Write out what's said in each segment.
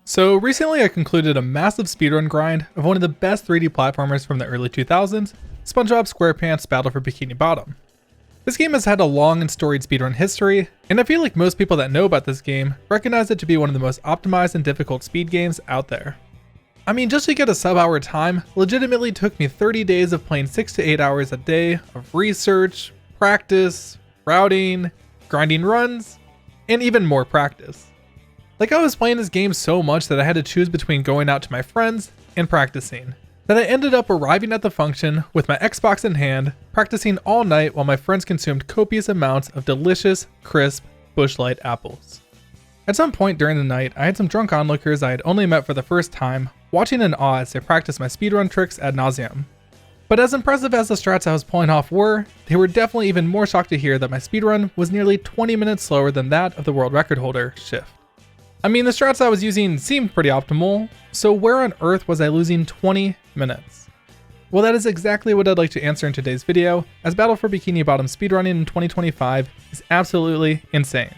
So recently I concluded a massive speedrun grind of one of the best 3D platformers from the early 2000s, SpongeBob SquarePants Battle for Bikini Bottom. This game has had a long and storied speedrun history, and I feel like most people that know about this game recognize it to be one of the most optimized and difficult speed games out there. I mean, just to get a sub-hour time legitimately took me 30 days of playing 6 to 8 hours a day of research, practice, routing, grinding runs, and even more practice. Like, I was playing this game so much that I had to choose between going out to my friends and practicing, that I ended up arriving at the function with my Xbox in hand, practicing all night while my friends consumed copious amounts of delicious, crisp, Busch Light apples. At some point during the night, I had some drunk onlookers I had only met for the first time, watching in awe as I practiced my speedrun tricks ad nauseum. But as impressive as the strats I was pulling off were, they were definitely even more shocked to hear that my speedrun was nearly 20 minutes slower than that of the world record holder, Shift. I mean, the strats I was using seemed pretty optimal, so where on earth was I losing 20 minutes? Well, that is exactly what I'd like to answer in today's video, as Battle for Bikini Bottom speedrunning in 2025 is absolutely insane.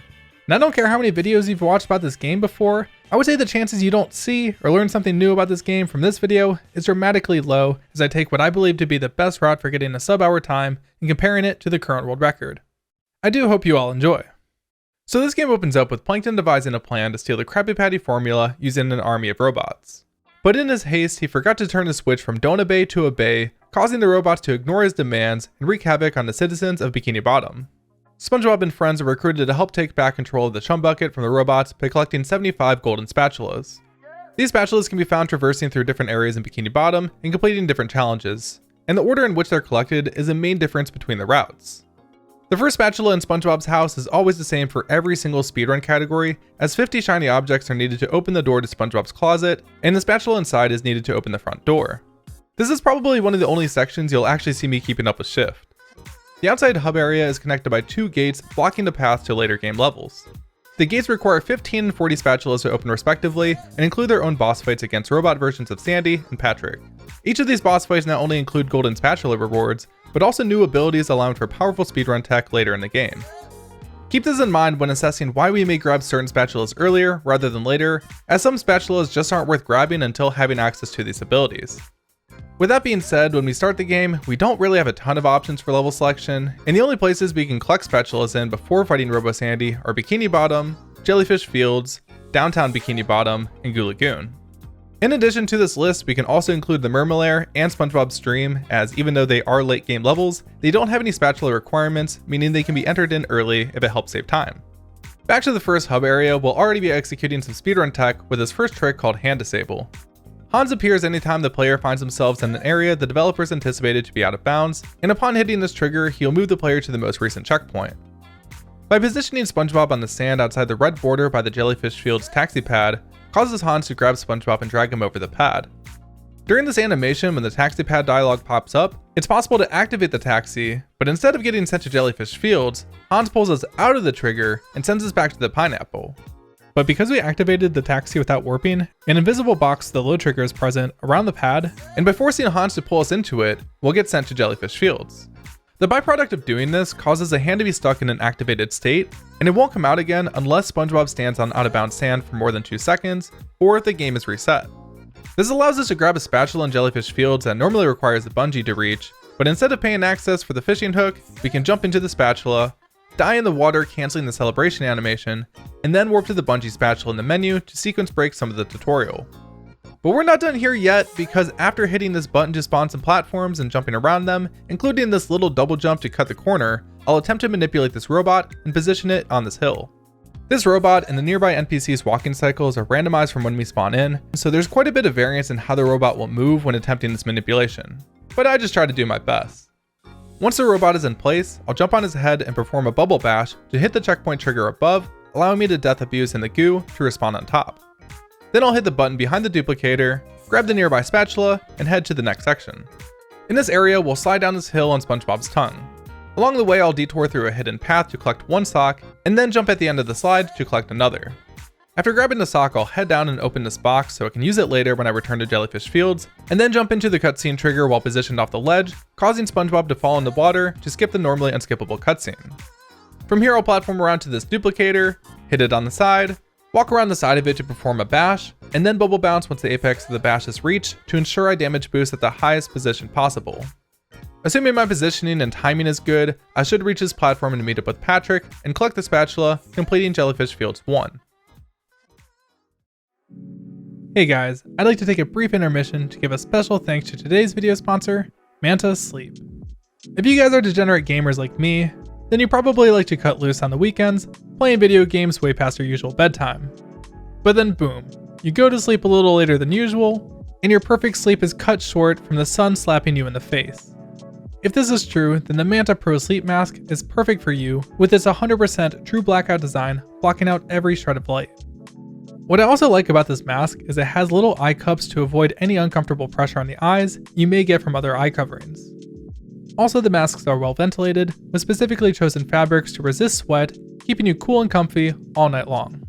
And I don't care how many videos you've watched about this game before, I would say the chances you don't see or learn something new about this game from this video is dramatically low, as I take what I believe to be the best route for getting a sub-hour time and comparing it to the current world record. I do hope you all enjoy. So this game opens up with Plankton devising a plan to steal the Krabby Patty formula using an army of robots. But in his haste, he forgot to turn the switch from don't obey to obey, causing the robots to ignore his demands and wreak havoc on the citizens of Bikini Bottom. SpongeBob and friends are recruited to help take back control of the chum bucket from the robots by collecting 75 golden spatulas. These spatulas can be found traversing through different areas in Bikini Bottom and completing different challenges, and the order in which they're collected is the main difference between the routes. The first spatula in SpongeBob's house is always the same for every single speedrun category, as 50 shiny objects are needed to open the door to SpongeBob's closet, and the spatula inside is needed to open the front door. This is probably one of the only sections you'll actually see me keeping up with Shift. The outside hub area is connected by 2 gates blocking the path to later game levels. The gates require 15 and 40 spatulas to open respectively, and include their own boss fights against robot versions of Sandy and Patrick. Each of these boss fights not only include golden spatula rewards, but also new abilities allowing for powerful speedrun tech later in the game. Keep this in mind when assessing why we may grab certain spatulas earlier rather than later, as some spatulas just aren't worth grabbing until having access to these abilities. With that being said, when we start the game, we don't really have a ton of options for level selection, and the only places we can collect spatulas in before fighting Robo Sandy are Bikini Bottom, Jellyfish Fields, Downtown Bikini Bottom, and Goo Lagoon. In addition to this list, we can also include the Mermalair and SpongeBob Stream, as even though they are late game levels, they don't have any spatula requirements, meaning they can be entered in early if it helps save time. Back to the first hub area, we'll already be executing some speedrun tech with his first trick called Hand Disable. Hans appears anytime the player finds themselves in an area the developers anticipated to be out of bounds, and upon hitting this trigger, he'll move the player to the most recent checkpoint. By positioning SpongeBob on the sand outside the red border by the Jellyfish Field's taxi pad, causes Hans to grab SpongeBob and drag him over the pad. During this animation, when the taxi pad dialog pops up, it's possible to activate the taxi, but instead of getting sent to Jellyfish Fields, Hans pulls us out of the trigger and sends us back to the pineapple. But because we activated the taxi without warping, an invisible box to the load trigger is present around the pad, and by forcing Hans to pull us into it, we'll get sent to Jellyfish Fields. The byproduct of doing this causes the hand to be stuck in an activated state, and it won't come out again unless SpongeBob stands on out-of-bounds sand for more than 2 seconds, or if the game is reset. This allows us to grab a spatula in Jellyfish Fields that normally requires a bungee to reach, but instead of paying access for the fishing hook, we can jump into the spatula, die in the water canceling the celebration animation, and then warp to the bungee spatula in the menu to sequence break some of the tutorial. But we're not done here yet, because after hitting this button to spawn some platforms and jumping around them, including this little double jump to cut the corner, I'll attempt to manipulate this robot and position it on this hill. This robot and the nearby NPC's walking cycles are randomized from when we spawn in, so there's quite a bit of variance in how the robot will move when attempting this manipulation, but I just try to do my best. Once the robot is in place, I'll jump on his head and perform a bubble bash to hit the checkpoint trigger above, allowing me to death abuse in the goo to respawn on top. Then I'll hit the button behind the duplicator, grab the nearby spatula, and head to the next section. In this area, we'll slide down this hill on SpongeBob's tongue. Along the way, I'll detour through a hidden path to collect 1 sock, and then jump at the end of the slide to collect another. After grabbing the sock, I'll head down and open this box so I can use it later when I return to Jellyfish Fields, and then jump into the cutscene trigger while positioned off the ledge, causing SpongeBob to fall in the water to skip the normally unskippable cutscene. From here, I'll platform around to this duplicator, hit it on the side, Walk around the side of it to perform a bash, and then bubble bounce once the apex of the bash is reached to ensure I damage boost at the highest position possible. Assuming my positioning and timing is good, I should reach this platform and meet up with Patrick and collect the spatula, completing Jellyfish Fields 1. Hey guys, I'd like to take a brief intermission to give a special thanks to today's video sponsor, Manta Sleep. If you guys are degenerate gamers like me, then you probably like to cut loose on the weekends, playing video games way past your usual bedtime. But then boom, you go to sleep a little later than usual, and your perfect sleep is cut short from the sun slapping you in the face. If this is true, then the Manta Pro Sleep Mask is perfect for you with its 100% true blackout design blocking out every shred of light. What I also like about this mask is it has little eye cups to avoid any uncomfortable pressure on the eyes you may get from other eye coverings. Also, the masks are well ventilated, with specifically chosen fabrics to resist sweat, keeping you cool and comfy all night long.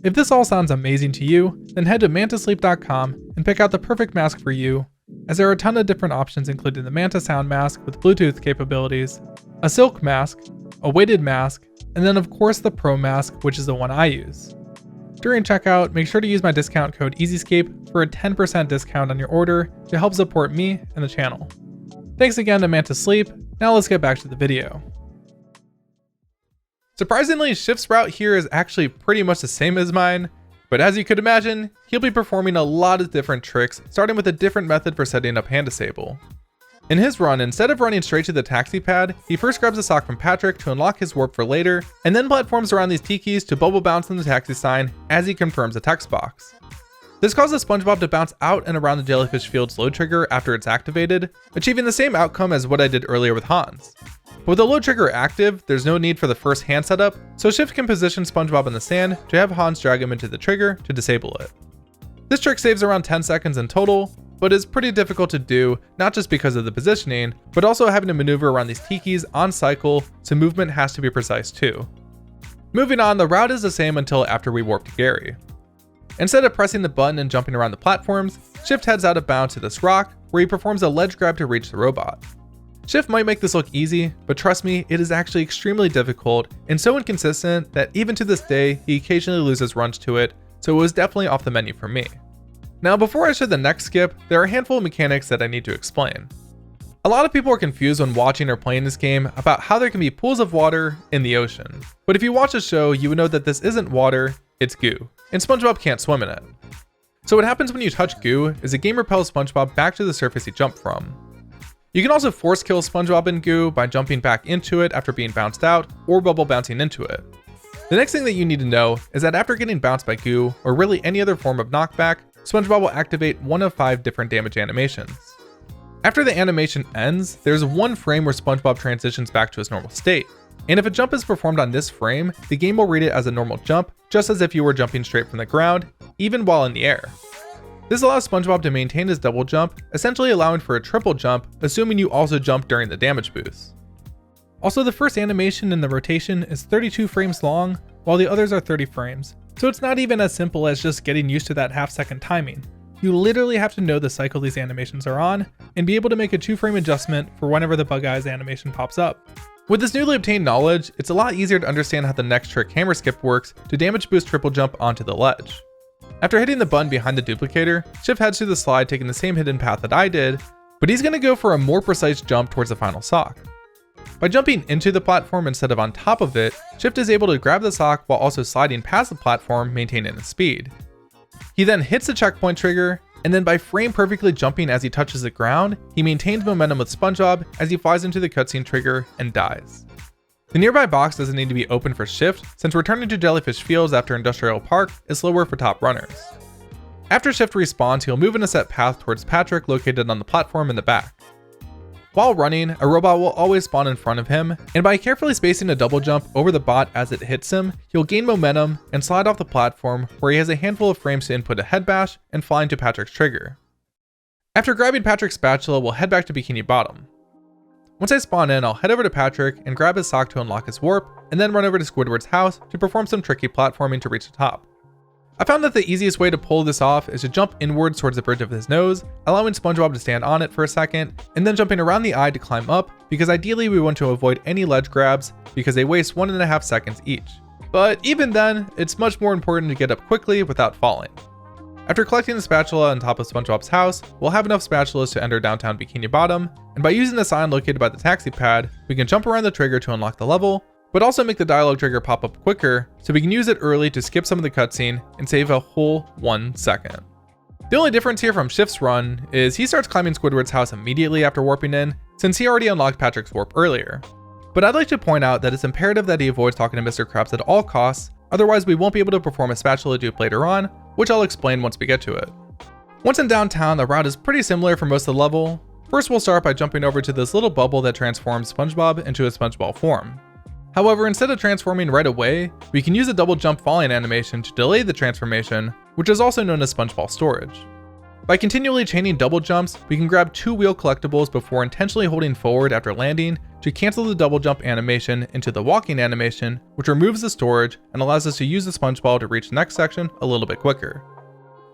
If this all sounds amazing to you, then head to mantasleep.com and pick out the perfect mask for you, as there are a ton of different options including the Manta Sound Mask with Bluetooth capabilities, a silk mask, a weighted mask, and then of course the Pro Mask, which is the one I use. During checkout, make sure to use my discount code EZScape for a 10% discount on your order to help support me and the channel. Thanks again to Manta Sleep. Now let's get back to the video. Surprisingly, Shift's route here is actually pretty much the same as mine, but as you could imagine, he'll be performing a lot of different tricks, starting with a different method for setting up hand disable. In his run, instead of running straight to the taxi pad, he first grabs a sock from Patrick to unlock his warp for later, and then platforms around these tikis to bubble bounce in the taxi sign as he confirms a text box. This causes SpongeBob to bounce out and around the Jellyfish Field's load trigger after it's activated, achieving the same outcome as what I did earlier with Hans. But with the load trigger active, there's no need for the first hand setup, so Shift can position SpongeBob in the sand to have Hans drag him into the trigger to disable it. This trick saves around 10 seconds in total, but is pretty difficult to do, not just because of the positioning, but also having to maneuver around these tikis on cycle, so movement has to be precise too. Moving on, the route is the same until after we warp to Gary. Instead of pressing the button and jumping around the platforms, Shift heads out of bounds to this rock, where he performs a ledge grab to reach the robot. Shift might make this look easy, but trust me, it is actually extremely difficult and so inconsistent that even to this day, he occasionally loses runs to it, so it was definitely off the menu for me. Now before I show the next skip, there are a handful of mechanics that I need to explain. A lot of people are confused when watching or playing this game about how there can be pools of water in the ocean. But if you watch the show, you would know that this isn't water, it's goo, and SpongeBob can't swim in it. So what happens when you touch goo is the game repels SpongeBob back to the surface he jumped from. You can also force kill SpongeBob in goo by jumping back into it after being bounced out, or bubble bouncing into it. The next thing that you need to know is that after getting bounced by goo, or really any other form of knockback, SpongeBob will activate one of 5 different damage animations. After the animation ends, there's one frame where SpongeBob transitions back to his normal state. And if a jump is performed on this frame, the game will read it as a normal jump, just as if you were jumping straight from the ground, even while in the air. This allows SpongeBob to maintain his double jump, essentially allowing for a triple jump, assuming you also jump during the damage boost. Also, the first animation in the rotation is 32 frames long, while the others are 30 frames, so it's not even as simple as just getting used to that half-second timing. You literally have to know the cycle these animations are on, and be able to make a 2-frame adjustment for whenever the Bug Eyes animation pops up. With this newly obtained knowledge, it's a lot easier to understand how the next trick hammer skip works to damage boost triple jump onto the ledge. After hitting the button behind the duplicator, Shift heads through the slide taking the same hidden path that I did, but he's going to go for a more precise jump towards the final sock. By jumping into the platform instead of on top of it, Shift is able to grab the sock while also sliding past the platform, maintaining his speed. He then hits the checkpoint trigger, and then by frame perfectly jumping as he touches the ground, he maintains momentum with SpongeBob as he flies into the cutscene trigger and dies. The nearby box doesn't need to be open for Shift, since returning to Jellyfish Fields after Industrial Park is slower for top runners. After Shift respawns, he'll move in a set path towards Patrick located on the platform in the back. While running, a robot will always spawn in front of him, and by carefully spacing a double jump over the bot as it hits him, he'll gain momentum and slide off the platform where he has a handful of frames to input a head bash and fly into Patrick's trigger. After grabbing Patrick's spatula, we'll head back to Bikini Bottom. Once I spawn in, I'll head over to Patrick and grab his sock to unlock his warp, and then run over to Squidward's house to perform some tricky platforming to reach the top. I found that the easiest way to pull this off is to jump inwards towards the bridge of his nose, allowing SpongeBob to stand on it for a second, and then jumping around the eye to climb up, because ideally we want to avoid any ledge grabs, because they waste 1.5 seconds each. But even then, it's much more important to get up quickly without falling. After collecting the spatula on top of SpongeBob's house, we'll have enough spatulas to enter downtown Bikini Bottom, and by using the sign located by the taxi pad, we can jump around the trigger to unlock the level, but also make the dialogue trigger pop up quicker, so we can use it early to skip some of the cutscene and save a whole 1 second. The only difference here from Shift's run is he starts climbing Squidward's house immediately after warping in, since he already unlocked Patrick's warp earlier. But I'd like to point out that it's imperative that he avoids talking to Mr. Krabs at all costs, otherwise we won't be able to perform a spatula dupe later on, which I'll explain once we get to it. Once in downtown, the route is pretty similar for most of the level. First we'll start by jumping over to this little bubble that transforms SpongeBob into a SpongeBob form. However, instead of transforming right away, we can use a double jump falling animation to delay the transformation, which is also known as SpongeBob storage. By continually chaining double jumps, we can grab 2 wheel collectibles before intentionally holding forward after landing to cancel the double jump animation into the walking animation, which removes the storage and allows us to use the SpongeBob to reach the next section a little bit quicker.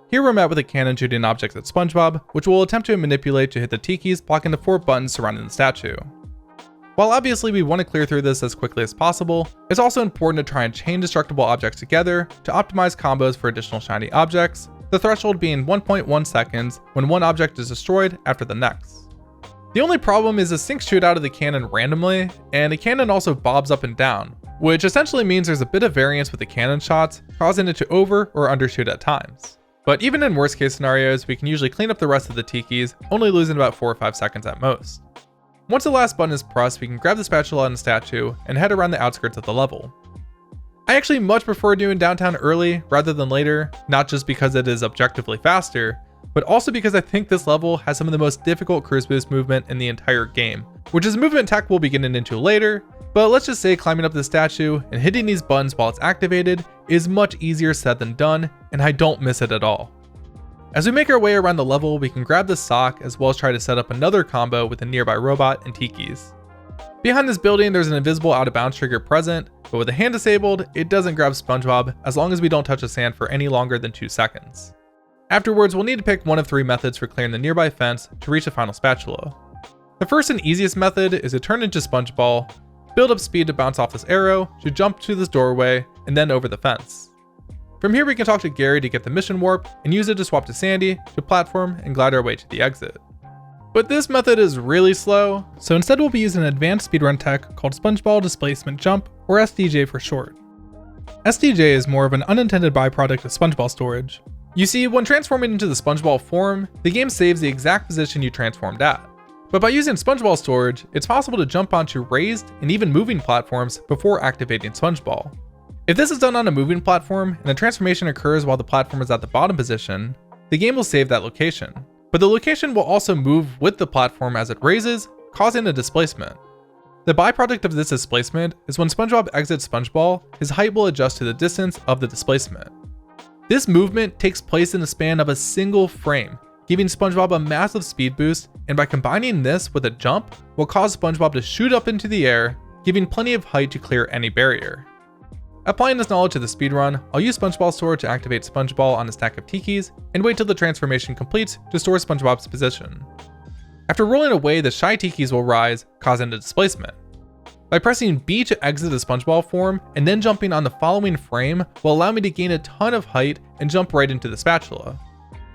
Here we're met with a cannon shooting objects at SpongeBob, which we'll attempt to manipulate to hit the tikis blocking the 4 buttons surrounding the statue. While obviously we want to clear through this as quickly as possible, it's also important to try and chain destructible objects together to optimize combos for additional shiny objects, the threshold being 1.1 seconds when one object is destroyed after the next. The only problem is the sinks shoot out of the cannon randomly, and the cannon also bobs up and down, which essentially means there's a bit of variance with the cannon shots, causing it to over or undershoot at times. But even in worst case scenarios, we can usually clean up the rest of the tikis, only losing about 4 or 5 seconds at most. Once the last button is pressed, we can grab the spatula on the statue and head around the outskirts of the level. I actually much prefer doing downtown early rather than later, not just because it is objectively faster, but also because I think this level has some of the most difficult cruise boost movement in the entire game, which is a movement tech we'll be getting into later, but let's just say climbing up the statue and hitting these buttons while it's activated is much easier said than done, and I don't miss it at all. As we make our way around the level, we can grab the sock as well as try to set up another combo with a nearby robot and tikis. Behind this building, there's an invisible out of bounds trigger present, but with the hand disabled, it doesn't grab SpongeBob as long as we don't touch the sand for any longer than 2 seconds. Afterwards, we'll need to pick one of 3 methods for clearing the nearby fence to reach the final spatula. The first and easiest method is to turn into SpongeBob, build up speed to bounce off this arrow, to jump to this doorway, and then over the fence. From here we can talk to Gary to get the mission warp and use it to swap to Sandy, to platform and glide our way to the exit. But this method is really slow, so instead we'll be using an advanced speedrun tech called SpongeBob Displacement Jump, or SDJ for short. SDJ is more of an unintended byproduct of SpongeBob storage. You see, when transforming into the SpongeBob form, the game saves the exact position you transformed at. But by using SpongeBob storage, it's possible to jump onto raised and even moving platforms before activating SpongeBob. If this is done on a moving platform and the transformation occurs while the platform is at the bottom position, the game will save that location. But the location will also move with the platform as it raises, causing a displacement. The byproduct of this displacement is when SpongeBob exits SpongeBob, his height will adjust to the distance of the displacement. This movement takes place in the span of a single frame, giving SpongeBob a massive speed boost, and by combining this with a jump, will cause SpongeBob to shoot up into the air, giving plenty of height to clear any barrier. Applying this knowledge to the speedrun, I'll use SpongeBob storage to activate SpongeBob on a stack of tikis, and wait till the transformation completes to store SpongeBob's position. After rolling away, the shy tikis will rise, causing a displacement. By pressing B to exit the SpongeBob form, and then jumping on the following frame will allow me to gain a ton of height and jump right into the spatula.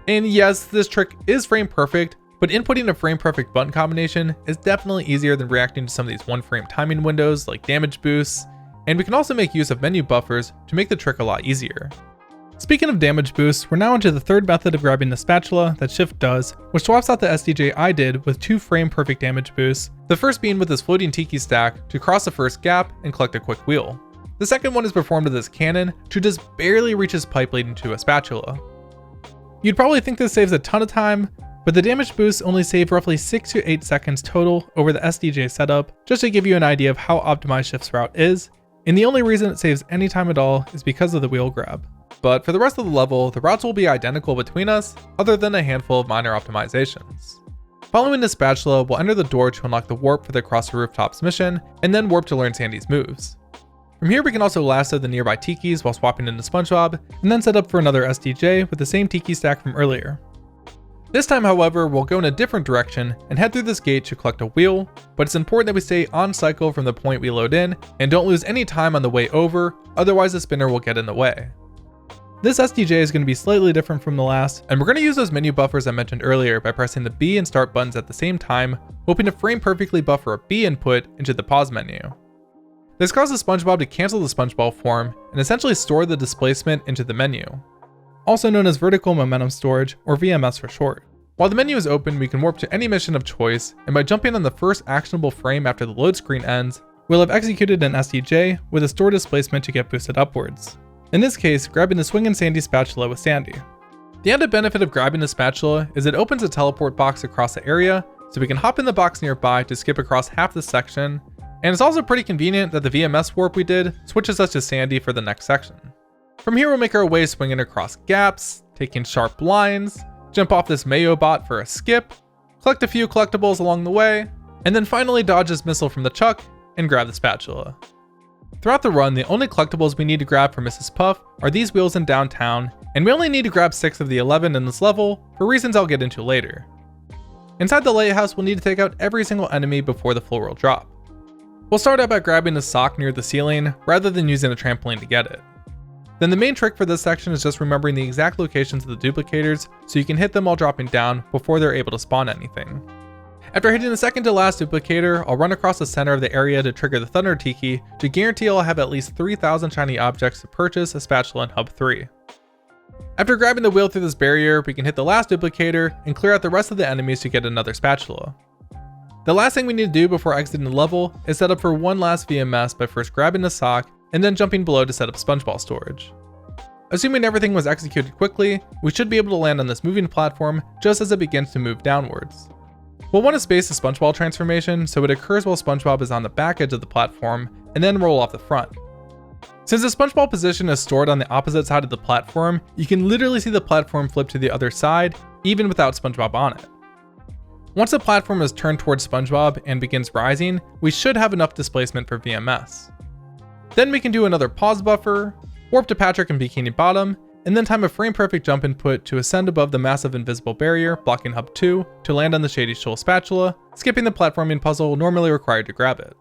And yes, this trick is frame perfect, but inputting a frame perfect button combination is definitely easier than reacting to some of these one frame timing windows like damage boosts, and we can also make use of menu buffers to make the trick a lot easier. Speaking of damage boosts, we're now into the third method of grabbing the spatula that Shift does, which swaps out the SDJ I did with 2 frame perfect damage boosts, the first being with this floating tiki stack to cross the first gap and collect a quick wheel. The second one is performed with this cannon to just barely reach his pipe leading to a spatula. You'd probably think this saves a ton of time, but the damage boosts only save roughly 6 to 8 seconds total over the SDJ setup, just to give you an idea of how optimized Shift's route is, and the only reason it saves any time at all is because of the wheel grab. But for the rest of the level, the routes will be identical between us, other than a handful of minor optimizations. Following the spatula, we'll enter the door to unlock the warp for the Across the Rooftops mission, and then warp to learn Sandy's moves. From here we can also lasso the nearby tikis while swapping into SpongeBob, and then set up for another SDJ with the same tiki stack from earlier. This time, however, we'll go in a different direction and head through this gate to collect a wheel, but it's important that we stay on cycle from the point we load in and don't lose any time on the way over, otherwise the spinner will get in the way. This SDJ is going to be slightly different from the last, and we're going to use those menu buffers I mentioned earlier by pressing the B and start buttons at the same time, hoping to frame perfectly buffer a B input into the pause menu. This causes SpongeBob to cancel the SpongeBob form and essentially store the displacement into the menu, also known as vertical momentum storage, or VMS for short. While the menu is open, we can warp to any mission of choice, and by jumping on the first actionable frame after the load screen ends, we'll have executed an SDJ with a stored displacement to get boosted upwards. In this case, grabbing the Swingin' Sandy spatula with Sandy. The added benefit of grabbing the spatula is it opens a teleport box across the area, so we can hop in the box nearby to skip across half the section, and it's also pretty convenient that the VMS warp we did switches us to Sandy for the next section. From here we'll make our way swinging across gaps, taking sharp lines, jump off this Mayo bot for a skip, collect a few collectibles along the way, and then finally dodge this missile from the Chuck and grab the spatula. Throughout the run, the only collectibles we need to grab for Mrs. Puff are these wheels in downtown, and we only need to grab 6 of the 11 in this level for reasons I'll get into later. Inside the lighthouse, we'll need to take out every single enemy before the full world drop. We'll start out by grabbing the sock near the ceiling rather than using a trampoline to get it. Then the main trick for this section is just remembering the exact locations of the duplicators so you can hit them while dropping down before they're able to spawn anything. After hitting the second to last duplicator, I'll run across the center of the area to trigger the Thunder Tiki to guarantee I'll have at least 3,000 shiny objects to purchase a spatula in Hub 3. After grabbing the wheel through this barrier, we can hit the last duplicator and clear out the rest of the enemies to get another spatula. The last thing we need to do before exiting the level is set up for one last VMS by first grabbing the sock and then jumping below to set up SpongeBob storage. Assuming everything was executed quickly, we should be able to land on this moving platform just as it begins to move downwards. We'll want to space the SpongeBob transformation so it occurs while SpongeBob is on the back edge of the platform and then roll off the front. Since the SpongeBob position is stored on the opposite side of the platform, you can literally see the platform flip to the other side even without SpongeBob on it. Once the platform is turned towards SpongeBob and begins rising, we should have enough displacement for VMS. Then we can do another pause buffer, warp to Patrick and Bikini Bottom, and then time a frame perfect jump input to ascend above the massive invisible barrier blocking Hub 2 to land on the Shady Shoal spatula, skipping the platforming puzzle normally required to grab it.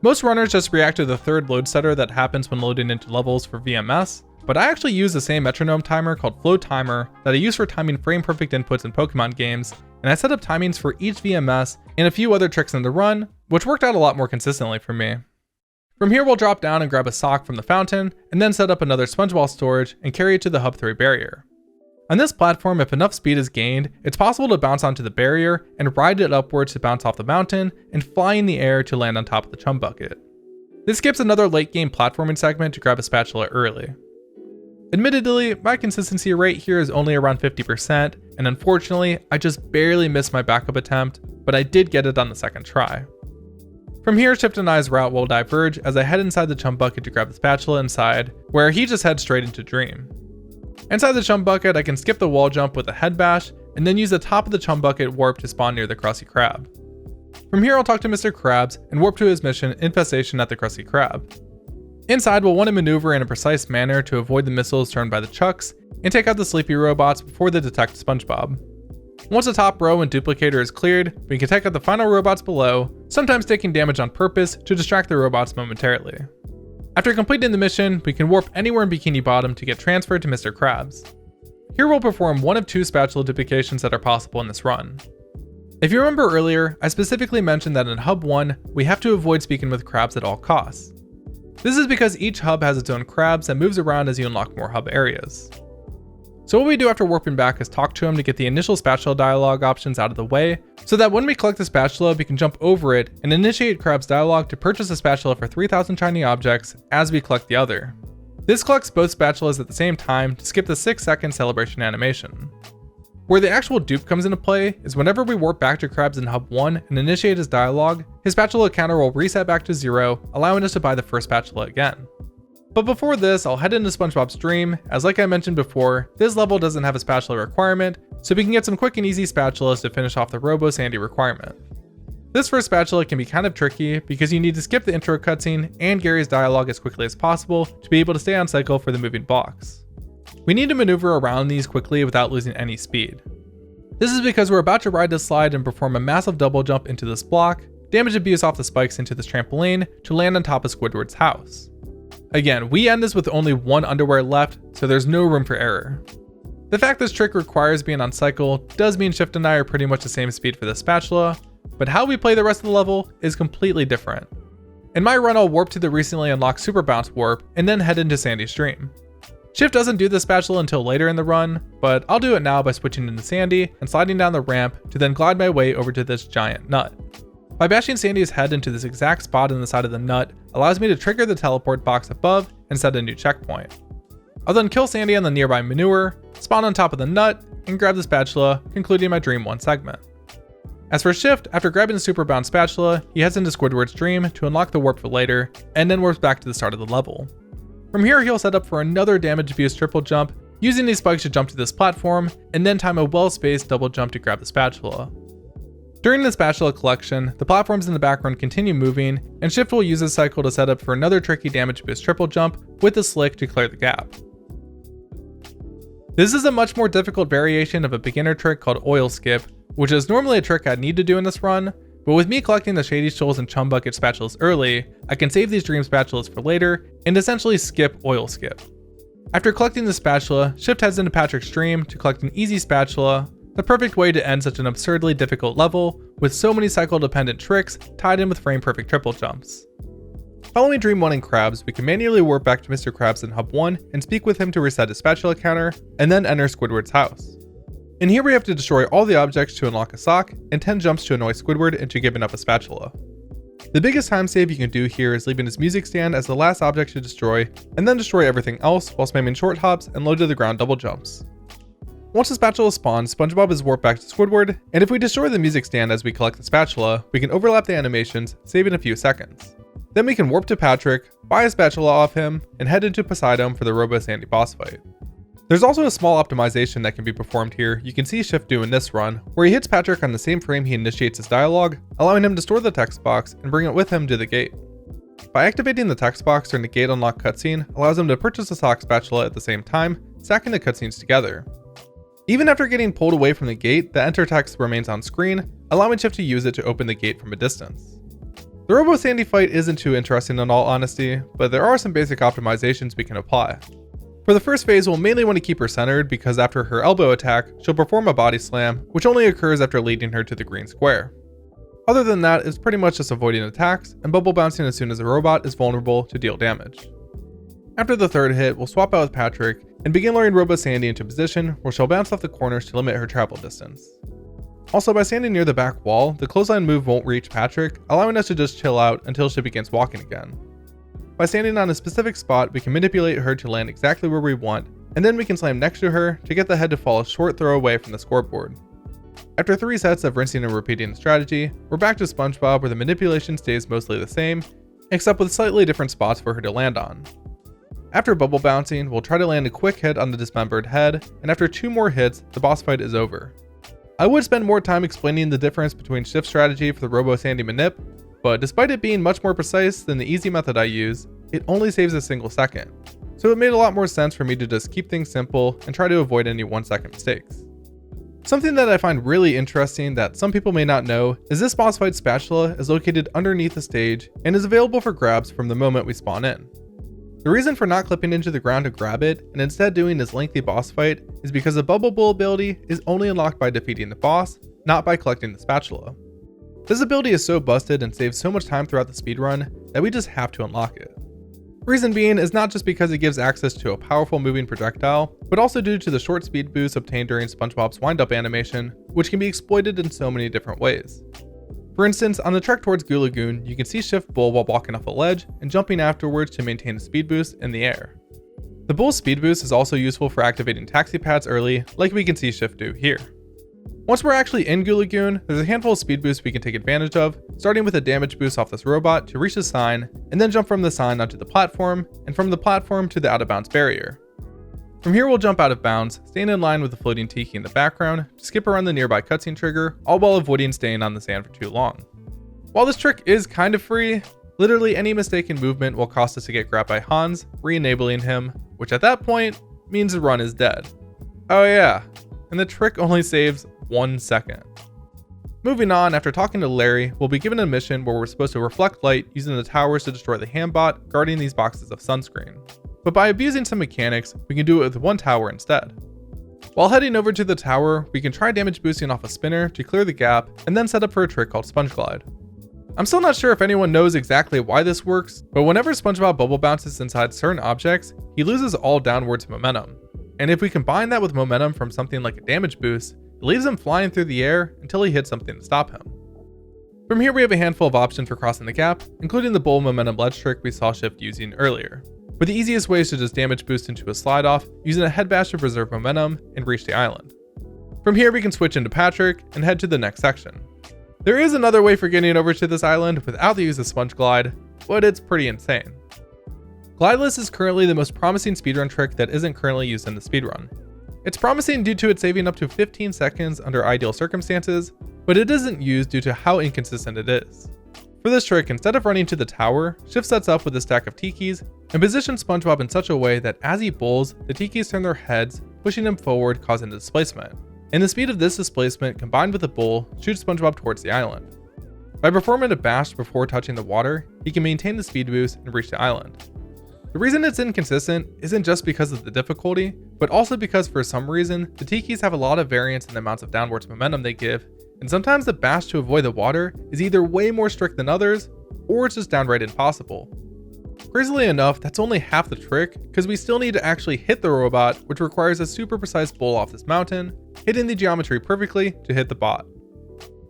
Most runners just react to the third load setter that happens when loading into levels for VMS, but I actually use the same metronome timer called Flow Timer that I use for timing frame perfect inputs in Pokemon games, and I set up timings for each VMS and a few other tricks in the run, which worked out a lot more consistently for me. From here we'll drop down and grab a sock from the fountain, and then set up another SpongeBob storage and carry it to the Hub 3 barrier. On this platform, if enough speed is gained, it's possible to bounce onto the barrier and ride it upwards to bounce off the mountain and fly in the air to land on top of the chum bucket. This skips another late game platforming segment to grab a spatula early. Admittedly, my consistency rate here is only around 50%, and unfortunately, I just barely missed my backup attempt, but I did get it on the second try. From here, Chip and I's route will diverge as I head inside the chum bucket to grab the spatula inside, where he just heads straight into Dream. Inside the chum bucket, I can skip the wall jump with a head bash, and then use the top of the chum bucket warp to spawn near the Krusty Krab. From here, I'll talk to Mr. Krabs and warp to his mission, Infestation at the Krusty Krab. Inside, we'll want to maneuver in a precise manner to avoid the missiles thrown by the Chucks, and take out the sleepy robots before they detect SpongeBob. Once the top row and duplicator is cleared, we can take out the final robots below, sometimes taking damage on purpose to distract the robots momentarily. After completing the mission, we can warp anywhere in Bikini Bottom to get transferred to Mr. Krabs. Here we'll perform one of 2 spatula duplications that are possible in this run. If you remember earlier, I specifically mentioned that in Hub 1, we have to avoid speaking with Krabs at all costs. This is because each hub has its own Krabs that moves around as you unlock more hub areas. So what we do after warping back is talk to him to get the initial spatula dialogue options out of the way, so that when we collect the spatula, we can jump over it and initiate Krabs dialogue to purchase a spatula for 3,000 shiny objects as we collect the other. This collects both spatulas at the same time to skip the 6-second celebration animation. Where the actual dupe comes into play is whenever we warp back to Krabs in Hub 1 and initiate his dialogue, his spatula counter will reset back to 0, allowing us to buy the first spatula again. But before this, I'll head into SpongeBob's Dream, as like I mentioned before, this level doesn't have a spatula requirement, so we can get some quick and easy spatulas to finish off the Robo Sandy requirement. This first spatula can be kind of tricky because you need to skip the intro cutscene and Gary's dialogue as quickly as possible to be able to stay on cycle for the moving blocks. We need to maneuver around these quickly without losing any speed. This is because we're about to ride this slide and perform a massive double jump into this block, damage abuse off the spikes into this trampoline to land on top of Squidward's house. Again, we end this with only one underwear left, so there's no room for error. The fact this trick requires being on cycle does mean Shift and I are pretty much the same speed for the spatula, but how we play the rest of the level is completely different. In my run, I'll warp to the recently unlocked Super Bounce warp and then head into Sandy's stream. Shift doesn't do the spatula until later in the run, but I'll do it now by switching into Sandy and sliding down the ramp to then glide my way over to this giant nut. By bashing Sandy's head into this exact spot in the side of the nut allows me to trigger the teleport box above and set a new checkpoint. I'll then kill Sandy on the nearby manure, spawn on top of the nut, and grab the spatula, concluding my Dream 1 segment. As for Shift, after grabbing the Super Bounce spatula, he heads into Squidward's dream to unlock the warp for later, and then warps back to the start of the level. From here, he'll set up for another damage abuse triple jump, using these spikes to jump to this platform, and then time a well-spaced double jump to grab the spatula. During the spatula collection, the platforms in the background continue moving, and Shift will use this cycle to set up for another tricky damage boost triple jump with the slick to clear the gap. This is a much more difficult variation of a beginner trick called oil skip, which is normally a trick I'd need to do in this run, but with me collecting the Shady Shoals and Chum Bucket spatulas early, I can save these dream spatulas for later and essentially skip oil skip. After collecting the spatula, Shift heads into Patrick's stream to collect an easy spatula, the perfect way to end such an absurdly difficult level with so many cycle dependent tricks tied in with frame perfect triple jumps. Following Dream 1 and Krabs, we can manually warp back to Mr. Krabs in Hub 1 and speak with him to reset his spatula counter, and then enter Squidward's house. In here we have to destroy all the objects to unlock a sock, and 10 jumps to annoy Squidward into giving up a spatula. The biggest time save you can do here is leaving his music stand as the last object to destroy, and then destroy everything else while spamming short hops and low to the ground double jumps. Once the spatula spawns, SpongeBob is warped back to Squidward, and if we destroy the music stand as we collect the spatula, we can overlap the animations, saving a few seconds. Then we can warp to Patrick, buy a spatula off him, and head into Poseidon for the Robo Sandy boss fight. There's also a small optimization that can be performed here you can see Shift do in this run, where he hits Patrick on the same frame he initiates his dialogue, allowing him to store the text box and bring it with him to the gate. By activating the text box during the gate unlock cutscene allows him to purchase a sock spatula at the same time, stacking the cutscenes together. Even after getting pulled away from the gate, the enter text remains on screen, allowing Shift to use it to open the gate from a distance. The Robo Sandy fight isn't too interesting in all honesty, but there are some basic optimizations we can apply. For the first phase, we'll mainly want to keep her centered because after her elbow attack, she'll perform a body slam, which only occurs after leading her to the green square. Other than that, it's pretty much just avoiding attacks and bubble bouncing as soon as the robot is vulnerable to deal damage. After the third hit, we'll swap out with Patrick and begin luring Robo Sandy into position where she'll bounce off the corners to limit her travel distance. Also, by standing near the back wall, the clothesline move won't reach Patrick, allowing us to just chill out until she begins walking again. By standing on a specific spot, we can manipulate her to land exactly where we want, and then we can slam next to her to get the head to fall a short throw away from the scoreboard. After 3 sets of rinsing and repeating the strategy, we're back to SpongeBob where the manipulation stays mostly the same, except with slightly different spots for her to land on. After bubble bouncing, we'll try to land a quick hit on the dismembered head, and after 2 more hits, the boss fight is over. I would spend more time explaining the difference between Shift strategy for the Robo Sandy manip, but despite it being much more precise than the easy method I use, it only saves a single second. So it made a lot more sense for me to just keep things simple and try to avoid any 1-second mistakes. Something that I find really interesting that some people may not know is this boss fight spatula is located underneath the stage and is available for grabs from the moment we spawn in. The reason for not clipping into the ground to grab it and instead doing this lengthy boss fight is because the bubble bowl ability is only unlocked by defeating the boss, not by collecting the spatula. This ability is so busted and saves so much time throughout the speedrun that we just have to unlock it. Reason being is not just because it gives access to a powerful moving projectile, but also due to the short speed boost obtained during SpongeBob's wind-up animation, which can be exploited in so many different ways. For instance, on the trek towards Goo Lagoon, you can see Shift bull while walking off a ledge and jumping afterwards to maintain a speed boost in the air. The bull's speed boost is also useful for activating taxi pads early, like we can see Shift do here. Once we're actually in Goo Lagoon, there's a handful of speed boosts we can take advantage of, starting with a damage boost off this robot to reach the sign, and then jump from the sign onto the platform, and from the platform to the out of bounds barrier. From here we'll jump out of bounds, staying in line with the floating tiki in the background, to skip around the nearby cutscene trigger, all while avoiding staying on the sand for too long. While this trick is kind of free, literally any mistake in movement will cost us to get grabbed by Hans, re-enabling him, which at that point means the run is dead. Oh yeah, and the trick only saves 1 second. Moving on, after talking to Larry, we'll be given a mission where we're supposed to reflect light using the towers to destroy the handbot guarding these boxes of sunscreen. But by abusing some mechanics, we can do it with one tower instead. While heading over to the tower, we can try damage boosting off a spinner to clear the gap, and then set up for a trick called Sponge Glide. I'm still not sure if anyone knows exactly why this works, but whenever SpongeBob bubble bounces inside certain objects, he loses all downwards momentum. And if we combine that with momentum from something like a damage boost, it leaves him flying through the air until he hits something to stop him. From here we have a handful of options for crossing the gap, including the bull momentum ledge trick we saw Shift using earlier. But the easiest way is to just damage boost into a slide off, using a head bash to preserve momentum and reach the island. From here we can switch into Patrick and head to the next section. There is another way for getting over to this island without the use of Sponge Glide, but it's pretty insane. Glideless is currently the most promising speedrun trick that isn't currently used in the speedrun. It's promising due to it saving up to 15 seconds under ideal circumstances, but it isn't used due to how inconsistent it is. For this trick, instead of running to the tower, Shift sets up with a stack of tikis and positions SpongeBob in such a way that as he bowls, the tikis turn their heads, pushing him forward, causing displacement. And the speed of this displacement combined with the bowl shoots SpongeBob towards the island. By performing a bash before touching the water, he can maintain the speed boost and reach the island. The reason it's inconsistent isn't just because of the difficulty, but also because for some reason, the tikis have a lot of variance in the amounts of downwards momentum they give, and sometimes the bash to avoid the water is either way more strict than others, or it's just downright impossible. Crazily enough, that's only half the trick, because we still need to actually hit the robot, which requires a super precise bowl off this mountain, hitting the geometry perfectly to hit the bot.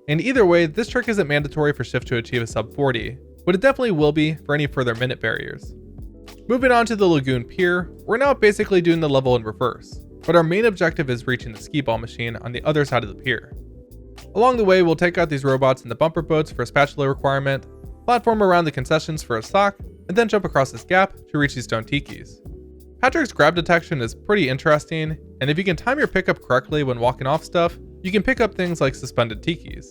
And either way, this trick isn't mandatory for Shift to achieve a sub 40, but it definitely will be for any further minute barriers. Moving on to the Lagoon Pier, we're now basically doing the level in reverse, but our main objective is reaching the skee ball machine on the other side of the pier. Along the way, we'll take out these robots in the bumper boats for a spatula requirement, platform around the concessions for a sock, and then jump across this gap to reach these stone tikis. Patrick's grab detection is pretty interesting, and if you can time your pickup correctly when walking off stuff, you can pick up things like suspended tikis.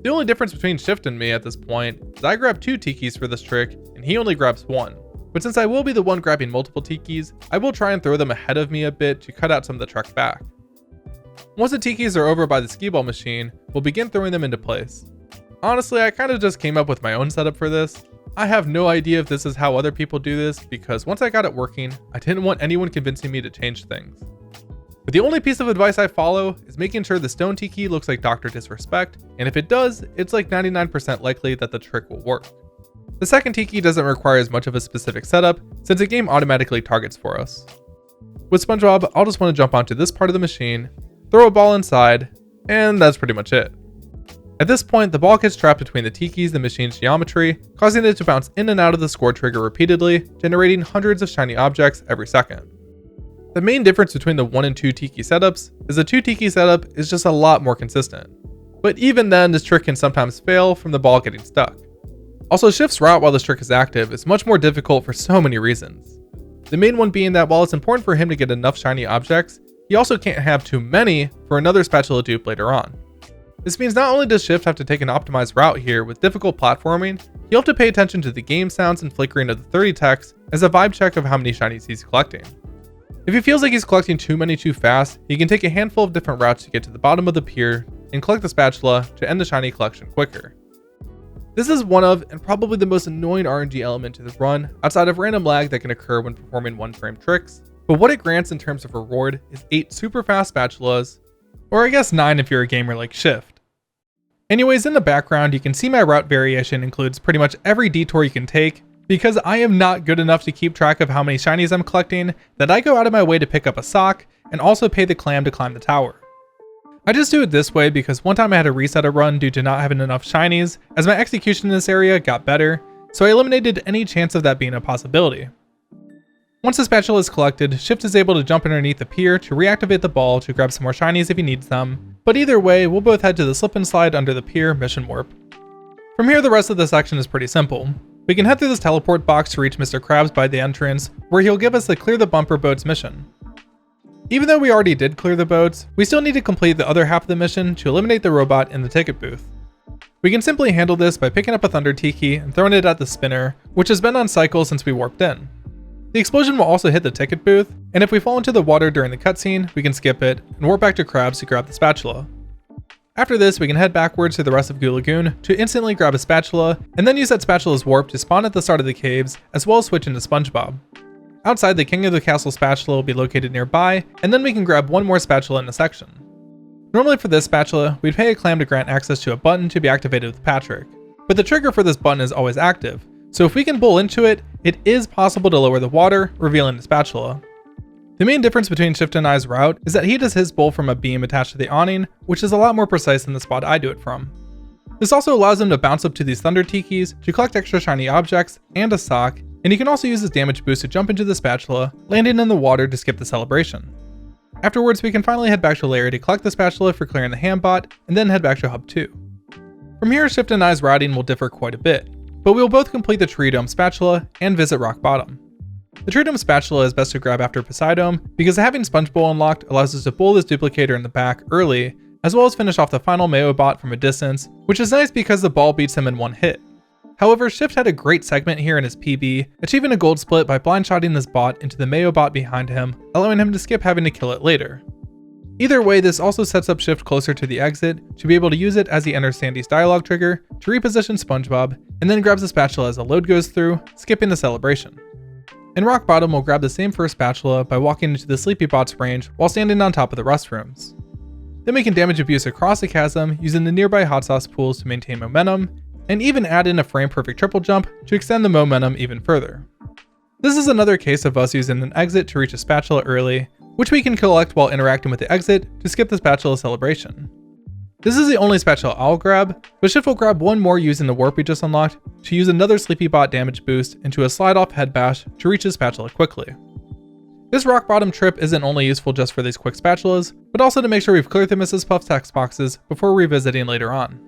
The only difference between Shift and me at this point is I grab 2 tikis for this trick, and he only grabs 1. But since I will be the one grabbing multiple tikis, I will try and throw them ahead of me a bit to cut out some of the trek back. Once the tikis are over by the skee ball machine, we'll begin throwing them into place. Honestly, I kind of just came up with my own setup for this. I have no idea if this is how other people do this, because once I got it working, I didn't want anyone convincing me to change things. But the only piece of advice I follow is making sure the stone tiki looks like Dr. Disrespect, and if it does, it's like 99% likely that the trick will work. The second tiki doesn't require as much of a specific setup, since the game automatically targets for us. With SpongeBob, I'll just want to jump onto this part of the machine, throw a ball inside, and that's pretty much it. At this point, the ball gets trapped between the tikis and the machine's geometry, causing it to bounce in and out of the score trigger repeatedly, generating hundreds of shiny objects every second. The main difference between the 1 and 2 tiki setups is the 2 tiki setup is just a lot more consistent. But even then, this trick can sometimes fail from the ball getting stuck. Also, Shift's route while this trick is active is much more difficult for so many reasons. The main one being that while it's important for him to get enough shiny objects, he also can't have too many for another spatula dupe later on. This means not only does Shift have to take an optimized route here with difficult platforming, he'll have to pay attention to the game sounds and flickering of the 30 text as a vibe check of how many shinies he's collecting. If he feels like he's collecting too many too fast, he can take a handful of different routes to get to the bottom of the pier and collect the spatula to end the shiny collection quicker. This is one of, and probably the most annoying RNG element to this run, outside of random lag that can occur when performing one-frame tricks, but what it grants in terms of reward is 8 super fast spatulas, or I guess 9 if you're a gamer like Shift. Anyways, in the background you can see my route variation includes pretty much every detour you can take, because I am not good enough to keep track of how many shinies I'm collecting that I go out of my way to pick up a sock, and also pay the clam to climb the tower. I just do it this way because one time I had to reset a run due to not having enough shinies, as my execution in this area got better, so I eliminated any chance of that being a possibility. Once the spatula is collected, Shift is able to jump underneath the pier to reactivate the ball to grab some more shinies if he needs them, but either way, we'll both head to the slip and slide under the pier mission warp. From here, the rest of the section is pretty simple. We can head through this teleport box to reach Mr. Krabs by the entrance, where he'll give us the Clear the Bumper Boats mission. Even though we already did clear the boats, we still need to complete the other half of the mission to eliminate the robot in the ticket booth. We can simply handle this by picking up a Thunder Tiki and throwing it at the spinner, which has been on cycle since we warped in. The explosion will also hit the ticket booth, and if we fall into the water during the cutscene, we can skip it and warp back to Krabs to grab the spatula. After this, we can head backwards to the rest of Goo Lagoon to instantly grab a spatula, and then use that spatula's warp to spawn at the start of the caves, as well as switch into SpongeBob. Outside, the King of the Castle spatula will be located nearby, and then we can grab one more spatula in a section. Normally for this spatula, we'd pay a clam to grant access to a button to be activated with Patrick, but the trigger for this button is always active, so if we can bowl into it, it is possible to lower the water, revealing the spatula. The main difference between Shift and I's route is that he does his bowl from a beam attached to the awning, which is a lot more precise than the spot I do it from. This also allows him to bounce up to these Thunder Tikis to collect extra shiny objects and a sock, and he can also use his damage boost to jump into the spatula, landing in the water to skip the celebration. Afterwards, we can finally head back to Larry to collect the spatula for clearing the Hambot, and then head back to Hub 2. From here, Shift and I's routing will differ quite a bit, but we will both complete the Tree Dome spatula and visit Rock Bottom. The Tree Dome spatula is best to grab after Poseidome, because having Sponge Bowl unlocked allows us to bowl this duplicator in the back early, as well as finish off the final Mayo bot from a distance, which is nice because the ball beats him in one hit. However, Shift had a great segment here in his PB, achieving a gold split by blind shotting this bot into the Mayo bot behind him, allowing him to skip having to kill it later. Either way, this also sets up Shift closer to the exit to be able to use it as he enters Sandy's dialogue trigger to reposition SpongeBob, and then grabs the spatula as a load goes through, skipping the celebration. In Rock Bottom, we'll grab the same first spatula by walking into the Sleepy Bot's range while standing on top of the restrooms. Then we can damage abuse across the chasm using the nearby hot sauce pools to maintain momentum, and even add in a frame perfect triple jump to extend the momentum even further. This is another case of us using an exit to reach a spatula early, which we can collect while interacting with the exit to skip the spatula celebration. This is the only spatula I'll grab, but Shift will grab one more using the warp we just unlocked to use another Sleepy Bot damage boost into a slide off head bash to reach his spatula quickly. This Rock Bottom trip isn't only useful just for these quick spatulas, but also to make sure we've cleared the Mrs. Puff text boxes before revisiting later on.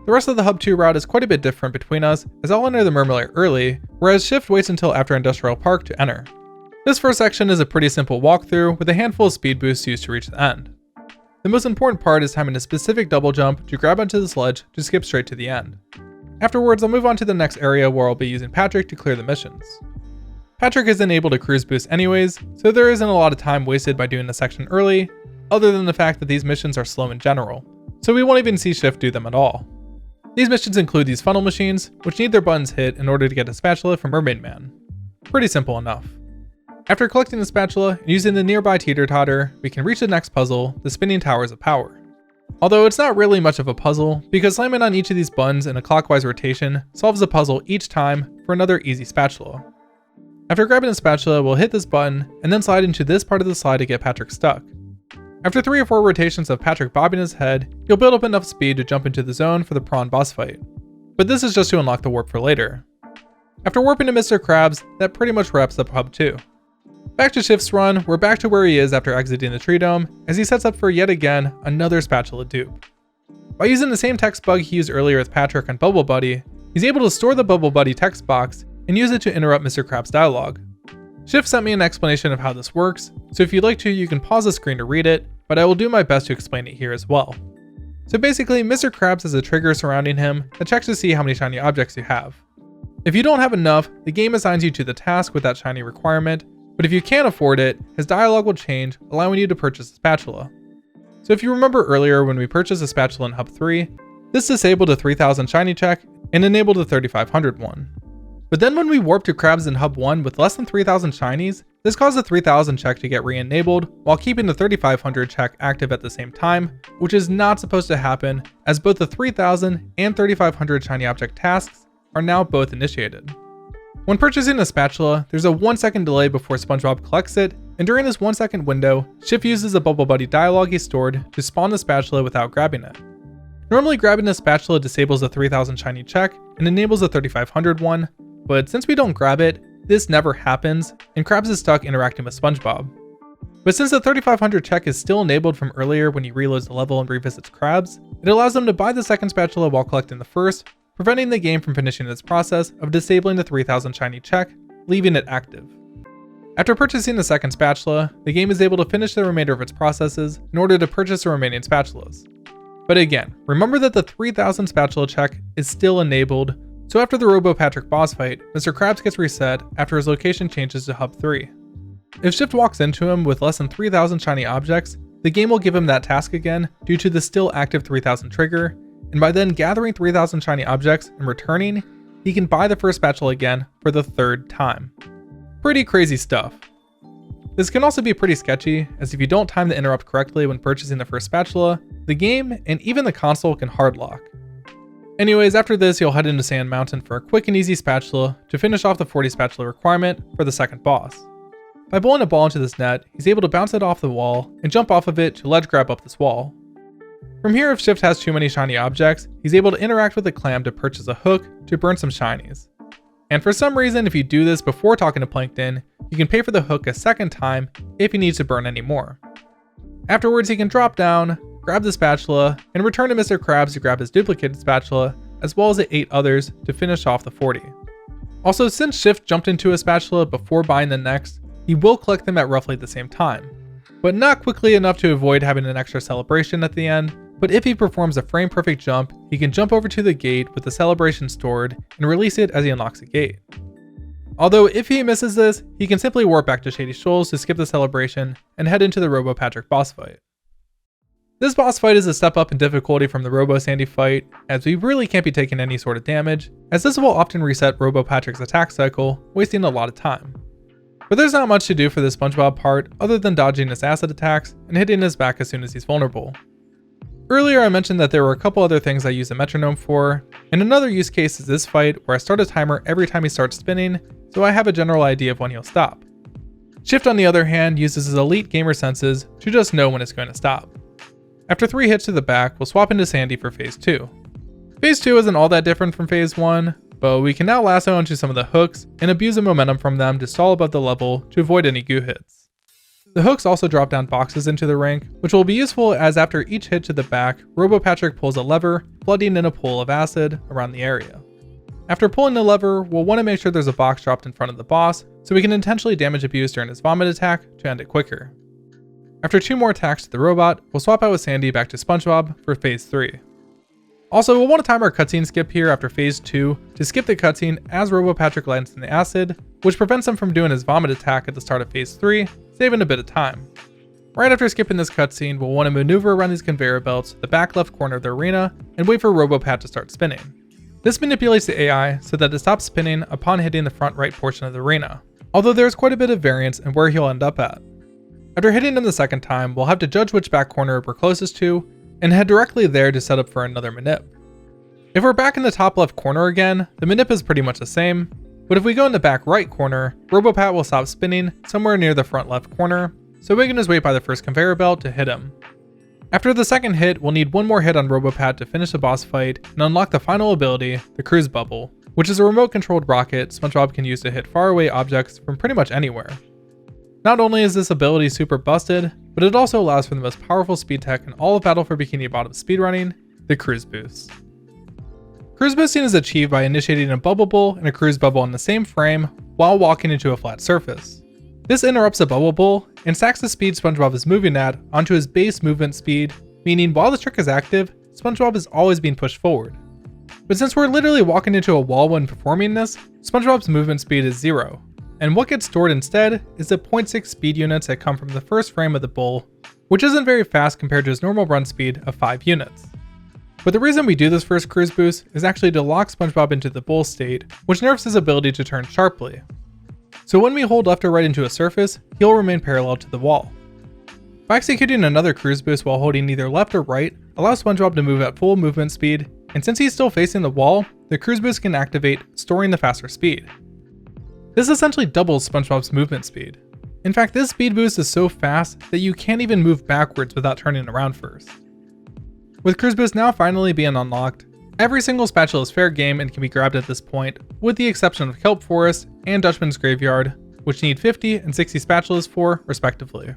The rest of the Hub 2 route is quite a bit different between us, as I'll enter the Murmur early, whereas Shift waits until after Industrial Park to enter. This first section is a pretty simple walkthrough with a handful of speed boosts used to reach the end. The most important part is timing a specific double jump to grab onto the sledge to skip straight to the end. Afterwards, I'll move on to the next area where I'll be using Patrick to clear the missions. Patrick isn't able to cruise boost anyways, so there isn't a lot of time wasted by doing the section early, other than the fact that these missions are slow in general, so we won't even see Shift do them at all. These missions include these funnel machines, which need their buttons hit in order to get a spatula from Mermaid Man. Pretty simple enough. After collecting the spatula and using the nearby teeter-totter, we can reach the next puzzle, the Spinning Towers of Power. Although it's not really much of a puzzle, because slamming on each of these buttons in a clockwise rotation solves the puzzle each time for another easy spatula. After grabbing the spatula, we'll hit this button, and then slide into this part of the slide to get Patrick stuck. After 3 or 4 rotations of Patrick bobbing his head, he'll build up enough speed to jump into the zone for the prawn boss fight. But this is just to unlock the warp for later. After warping to Mr. Krabs, that pretty much wraps up Hub 2. Back to Shift's run, we're back to where he is after exiting the Tree Dome, as he sets up for yet again another spatula dupe. By using the same text bug he used earlier with Patrick and Bubble Buddy, he's able to store the Bubble Buddy text box and use it to interrupt Mr. Krabs' dialogue. Shift sent me an explanation of how this works, so if you'd like to, you can pause the screen to read it, but I will do my best to explain it here as well. So basically, Mr. Krabs has a trigger surrounding him that checks to see how many shiny objects you have. If you don't have enough, the game assigns you to the task with that shiny requirement, but if you can't afford it, his dialogue will change, allowing you to purchase a spatula. So if you remember earlier when we purchased a spatula in Hub 3, this disabled a 3000 shiny check and enabled a 3500 one. But then when we warped to Krabs in Hub 1 with less than 3000 shinies, this caused the 3000 check to get re-enabled while keeping the 3500 check active at the same time, which is not supposed to happen, as both the 3000 and 3500 shiny object tasks are now both initiated. When purchasing a spatula, there's a 1 second delay before SpongeBob collects it, and during this 1 second window, Shift uses the Bubble Buddy dialogue he stored to spawn the spatula without grabbing it. Normally grabbing a spatula disables the 3000 shiny check and enables the 3500 one, but since we don't grab it, this never happens, and Krabs is stuck interacting with SpongeBob. But since the 3500 check is still enabled from earlier when he reloads the level and revisits Krabs, it allows him to buy the second spatula while collecting the first, preventing the game from finishing its process of disabling the 3000 shiny check, leaving it active. After purchasing the second spatula, the game is able to finish the remainder of its processes in order to purchase the remaining spatulas. But again, remember that the 3000 spatula check is still enabled, So after the Robo-Patrick boss fight, Mr. Krabs gets reset after his location changes to Hub 3. If Shift walks into him with less than 3,000 shiny objects, the game will give him that task again due to the still active 3,000 trigger, and by then gathering 3,000 shiny objects and returning, he can buy the first spatula again for the 3rd time. Pretty crazy stuff. This can also be pretty sketchy, as if you don't time the interrupt correctly when purchasing the first spatula, the game and even the console can hard lock. Anyways, after this you'll head into Sand Mountain for a quick and easy spatula to finish off the 40 spatula requirement for the second boss. By bowling a ball into this net, he's able to bounce it off the wall and jump off of it to ledge grab up this wall. From here, if Shift has too many shiny objects, he's able to interact with the clam to purchase a hook to burn some shinies. And for some reason, if you do this before talking to Plankton, you can pay for the hook a second time if he needs to burn any more. Afterwards, he can drop down, grab the spatula, and return to Mr. Krabs to grab his duplicated spatula, as well as the 8 others to finish off the 40. Also, since Shift jumped into a spatula before buying the next, he will collect them at roughly the same time, but not quickly enough to avoid having an extra celebration at the end. But if he performs a frame perfect jump, he can jump over to the gate with the celebration stored and release it as he unlocks the gate. Although if he misses this, he can simply warp back to Shady Shoals to skip the celebration and head into the Robo-Patrick boss fight. This boss fight is a step up in difficulty from the Robo-Sandy fight, as we really can't be taking any sort of damage, as this will often reset Robo-Patrick's attack cycle, wasting a lot of time. But there's not much to do for the SpongeBob part other than dodging his acid attacks and hitting his back as soon as he's vulnerable. Earlier I mentioned that there were a couple other things I use a metronome for, and another use case is this fight where I start a timer every time he starts spinning, so I have a general idea of when he'll stop. Shift on the other hand uses his elite gamer senses to just know when it's going to stop. After 3 hits to the back, we'll swap into Sandy for Phase 2. Phase 2 isn't all that different from Phase 1, but we can now lasso onto some of the hooks and abuse the momentum from them to stall above the level to avoid any goo hits. The hooks also drop down boxes into the rink, which will be useful as after each hit to the back, Robo-Patrick pulls a lever, flooding in a pool of acid around the area. After pulling the lever, we'll want to make sure there's a box dropped in front of the boss, so we can intentionally damage abuse during his vomit attack to end it quicker. After 2 more attacks to the robot, we'll swap out with Sandy back to SpongeBob for Phase 3. Also, we'll want to time our cutscene skip here after Phase 2 to skip the cutscene as Robo-Patrick lands in the acid, which prevents him from doing his vomit attack at the start of Phase 3, saving a bit of time. Right after skipping this cutscene, we'll want to maneuver around these conveyor belts to the back left corner of the arena and wait for Robo-Pat to start spinning. This manipulates the AI so that it stops spinning upon hitting the front right portion of the arena, although there's quite a bit of variance in where he'll end up at. After hitting him the second time, we'll have to judge which back corner we're closest to, and head directly there to set up for another manip. If we're back in the top left corner again, the manip is pretty much the same, but if we go in the back right corner, Robo-Pat will stop spinning somewhere near the front left corner, so we can just wait by the first conveyor belt to hit him. After the second hit, we'll need one more hit on Robo-Pat to finish the boss fight and unlock the final ability, the Cruise Bubble, which is a remote-controlled rocket SpongeBob can use to hit faraway objects from pretty much anywhere. Not only is this ability super busted, but it also allows for the most powerful speed tech in all of Battle for Bikini Bottom speedrunning, the Cruise Boost. Cruise boosting is achieved by initiating a bubble bowl and a cruise bubble on the same frame while walking into a flat surface. This interrupts the bubble bowl and stacks the speed SpongeBob is moving at onto his base movement speed, meaning while the trick is active, SpongeBob is always being pushed forward. But since we're literally walking into a wall when performing this, SpongeBob's movement speed is 0, and what gets stored instead is the 0.6 speed units that come from the first frame of the bowl, which isn't very fast compared to his normal run speed of 5 units. But the reason we do this first cruise boost is actually to lock SpongeBob into the bowl state, which nerfs his ability to turn sharply. So when we hold left or right into a surface, he'll remain parallel to the wall. By executing another cruise boost while holding either left or right allows SpongeBob to move at full movement speed, and since he's still facing the wall, the cruise boost can activate, storing the faster speed. This essentially doubles SpongeBob's movement speed. In fact, this speed boost is so fast that you can't even move backwards without turning around first. With Cruise Boost now finally being unlocked, every single spatula is fair game and can be grabbed at this point, with the exception of Kelp Forest and Dutchman's Graveyard, which need 50 and 60 spatulas for, respectively.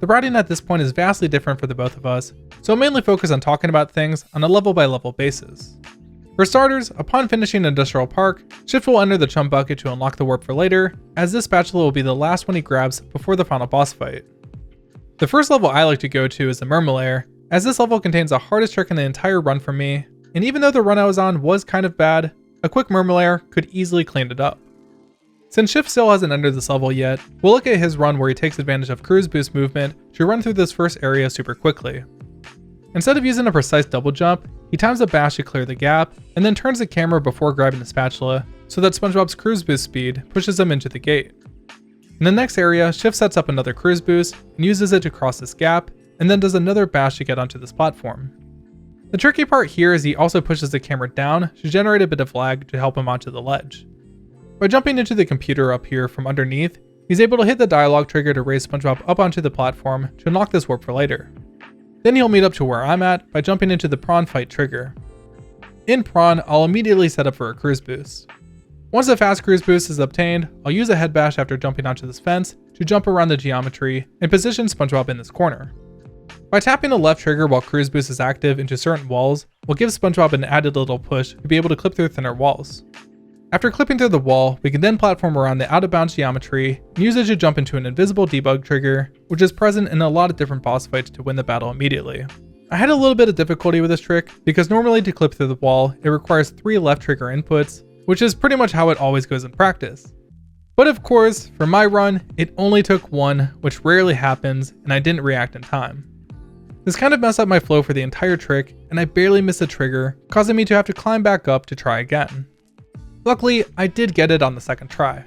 The routing at this point is vastly different for the both of us, so I'll mainly focus on talking about things on a level by level basis. For starters, upon finishing Industrial Park, Shift will enter the Chum Bucket to unlock the warp for later, as this spatula will be the last one he grabs before the final boss fight. The first level I like to go to is the Murmelair, as this level contains the hardest trick in the entire run for me, and even though the run I was on was kind of bad, a quick murmur layer could easily clean it up. Since Shift still hasn't entered this level yet, we'll look at his run where he takes advantage of cruise boost movement to run through this first area super quickly. Instead of using a precise double jump, he times a bash to clear the gap, and then turns the camera before grabbing the spatula, so that SpongeBob's cruise boost speed pushes him into the gate. In the next area, Shift sets up another cruise boost and uses it to cross this gap, and then does another bash to get onto this platform. The tricky part here is he also pushes the camera down to generate a bit of lag to help him onto the ledge. By jumping into the computer up here from underneath, he's able to hit the dialogue trigger to raise SpongeBob up onto the platform to unlock this warp for later. Then he'll meet up to where I'm at by jumping into the prawn fight trigger. In prawn, I'll immediately set up for a cruise boost. Once the fast cruise boost is obtained, I'll use a head bash after jumping onto this fence to jump around the geometry and position SpongeBob in this corner. By tapping the left trigger while cruise boost is active into certain walls, will give SpongeBob an added little push to be able to clip through thinner walls. After clipping through the wall, we can then platform around the out of bounds geometry and use it to jump into an invisible debug trigger, which is present in a lot of different boss fights to win the battle immediately. I had a little bit of difficulty with this trick because normally to clip through the wall, it requires 3 left trigger inputs, which is pretty much how it always goes in practice. But of course, for my run, it only took 1, which rarely happens, and I didn't react in time. This kind of messed up my flow for the entire trick, and I barely missed a trigger, causing me to have to climb back up to try again. Luckily, I did get it on the second try.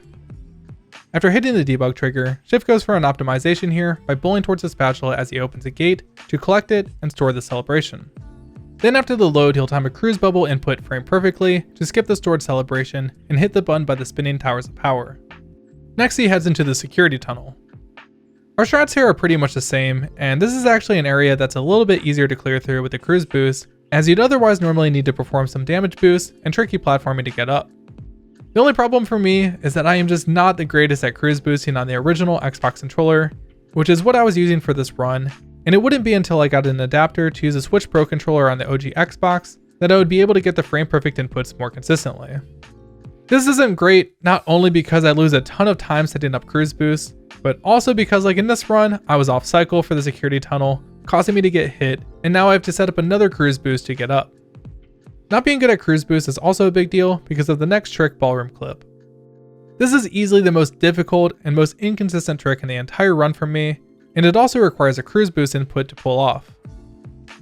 After hitting the debug trigger, Shift goes for an optimization here by bowling towards the spatula as he opens a gate to collect it and store the celebration. Then after the load, he'll time a cruise bubble input frame perfectly to skip the stored celebration and hit the button by the spinning towers of power. Next, he heads into the security tunnel. Our strats here are pretty much the same, and this is actually an area that's a little bit easier to clear through with the cruise boost, as you'd otherwise normally need to perform some damage boosts and tricky platforming to get up. The only problem for me is that I am just not the greatest at cruise boosting on the original Xbox controller, which is what I was using for this run, and it wouldn't be until I got an adapter to use a Switch Pro controller on the OG Xbox that I would be able to get the frame perfect inputs more consistently. This isn't great, not only because I lose a ton of time setting up cruise boosts, but also because like in this run, I was off cycle for the security tunnel, causing me to get hit, and now I have to set up another cruise boost to get up. Not being good at cruise boost is also a big deal because of the next trick, ballroom clip. This is easily the most difficult and most inconsistent trick in the entire run for me, and it also requires a cruise boost input to pull off.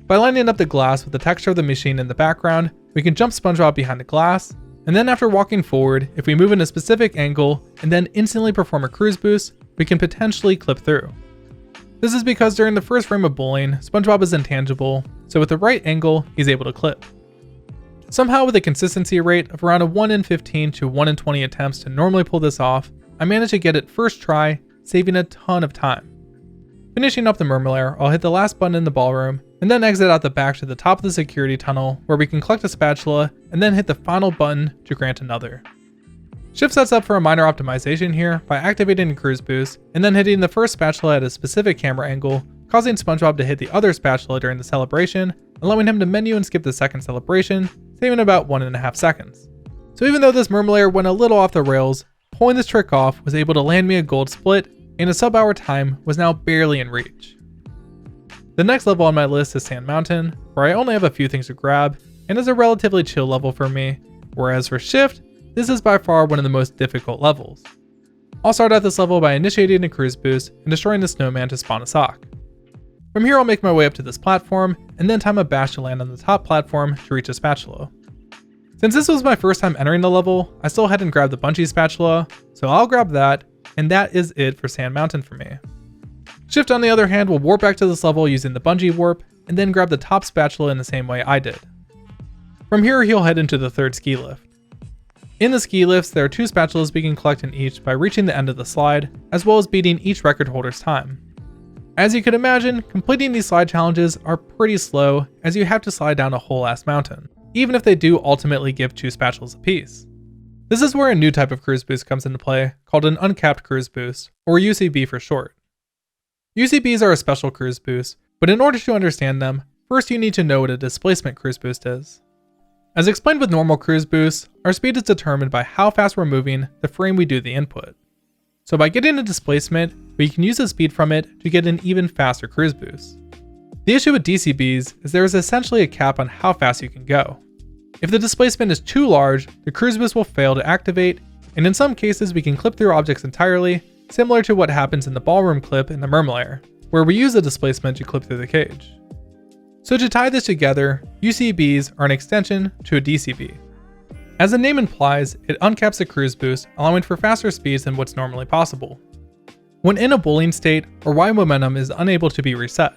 By lining up the glass with the texture of the machine in the background, we can jump SpongeBob behind the glass, and then after walking forward, if we move in a specific angle and then instantly perform a cruise boost, we can potentially clip through. This is because during the first frame of bowling, SpongeBob is intangible, so with the right angle, he's able to clip. Somehow with a consistency rate of around a 1 in 15 to 1 in 20 attempts to normally pull this off, I managed to get it first try, saving a ton of time. Finishing up the murmur layer, I'll hit the last button in the ballroom, and then exit out the back to the top of the security tunnel where we can collect a spatula and then hit the final button to grant another. Shift sets up for a minor optimization here by activating a cruise boost and then hitting the first spatula at a specific camera angle, causing SpongeBob to hit the other spatula during the celebration, allowing him to menu and skip the second celebration, saving about 1.5 seconds. So even though this murmur layer went a little off the rails, pulling this trick off was able to land me a gold split, and a sub-hour time was now barely in reach. The next level on my list is Sand Mountain, where I only have a few things to grab, and is a relatively chill level for me, whereas for Shift, this is by far one of the most difficult levels. I'll start at this level by initiating a cruise boost and destroying the snowman to spawn a sock. From here I'll make my way up to this platform, and then time a bash to land on the top platform to reach a spatula. Since this was my first time entering the level, I still hadn't grabbed the bungee spatula, so I'll grab that, and that is it for Sand Mountain for me. Shift on the other hand will warp back to this level using the bungee warp, and then grab the top spatula in the same way I did. From here he'll head into the third ski lift. In the ski lifts, there are 2 spatulas we can collect in each by reaching the end of the slide, as well as beating each record holder's time. As you could imagine, completing these slide challenges are pretty slow, as you have to slide down a whole ass mountain, even if they do ultimately give 2 spatulas apiece. This is where a new type of cruise boost comes into play, called an uncapped cruise boost, or UCB for short. UCBs are a special cruise boost, but in order to understand them, first you need to know what a displacement cruise boost is. As explained with normal cruise boosts, our speed is determined by how fast we're moving the frame we do the input. So by getting a displacement, we can use the speed from it to get an even faster cruise boost. The issue with DCBs is there is essentially a cap on how fast you can go. If the displacement is too large, the cruise boost will fail to activate, and in some cases we can clip through objects entirely, similar to what happens in the ballroom clip in the merm layer, where we use the displacement to clip through the cage. So to tie this together, UCBs are an extension to a DCB. As the name implies, it uncaps the cruise boost, allowing for faster speeds than what's normally possible. When in a bowling state, our Y momentum is unable to be reset.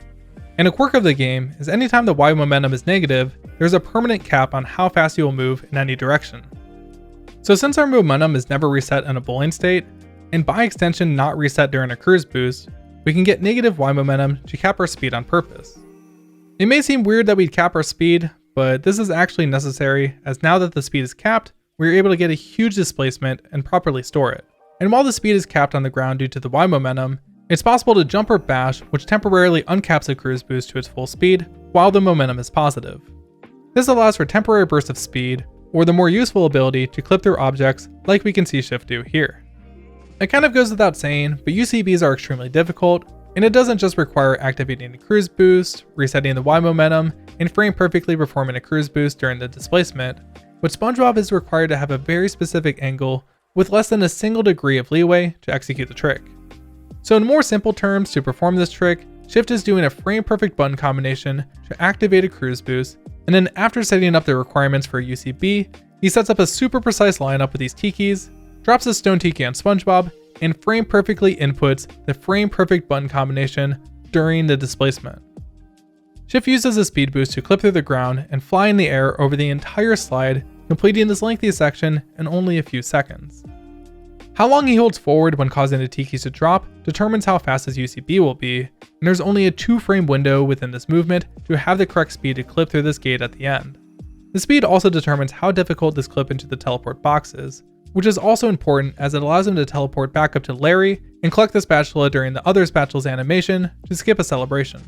And a quirk of the game is anytime the Y momentum is negative, there's a permanent cap on how fast you will move in any direction. So since our momentum is never reset in a bowling state, and by extension not reset during a cruise boost, we can get negative Y momentum to cap our speed on purpose. It may seem weird that we'd cap our speed, but this is actually necessary, as now that the speed is capped, we are able to get a huge displacement and properly store it. And while the speed is capped on the ground due to the Y momentum, it's possible to jump or bash, which temporarily uncaps the cruise boost to its full speed, while the momentum is positive. This allows for temporary bursts of speed, or the more useful ability to clip through objects like we can see Shift do here. It kind of goes without saying, but UCBs are extremely difficult, and it doesn't just require activating the cruise boost, resetting the Y momentum, and frame perfectly performing a cruise boost during the displacement, but SpongeBob is required to have a very specific angle with less than a single degree of leeway to execute the trick. So in more simple terms, to perform this trick, Shift is doing a frame perfect button combination to activate a cruise boost, and then after setting up the requirements for a UCB, he sets up a super precise lineup with these tikis, drops a stone tiki on SpongeBob, and frame perfectly inputs the frame perfect button combination during the displacement. Shift uses a speed boost to clip through the ground and fly in the air over the entire slide, completing this lengthy section in only a few seconds. How long he holds forward when causing the tikis to drop determines how fast his UCB will be, and there's only a 2-frame window within this movement to have the correct speed to clip through this gate at the end. The speed also determines how difficult this clip into the teleport box is, which is also important as it allows him to teleport back up to Larry and collect the spatula during the other spatula's animation to skip a celebration.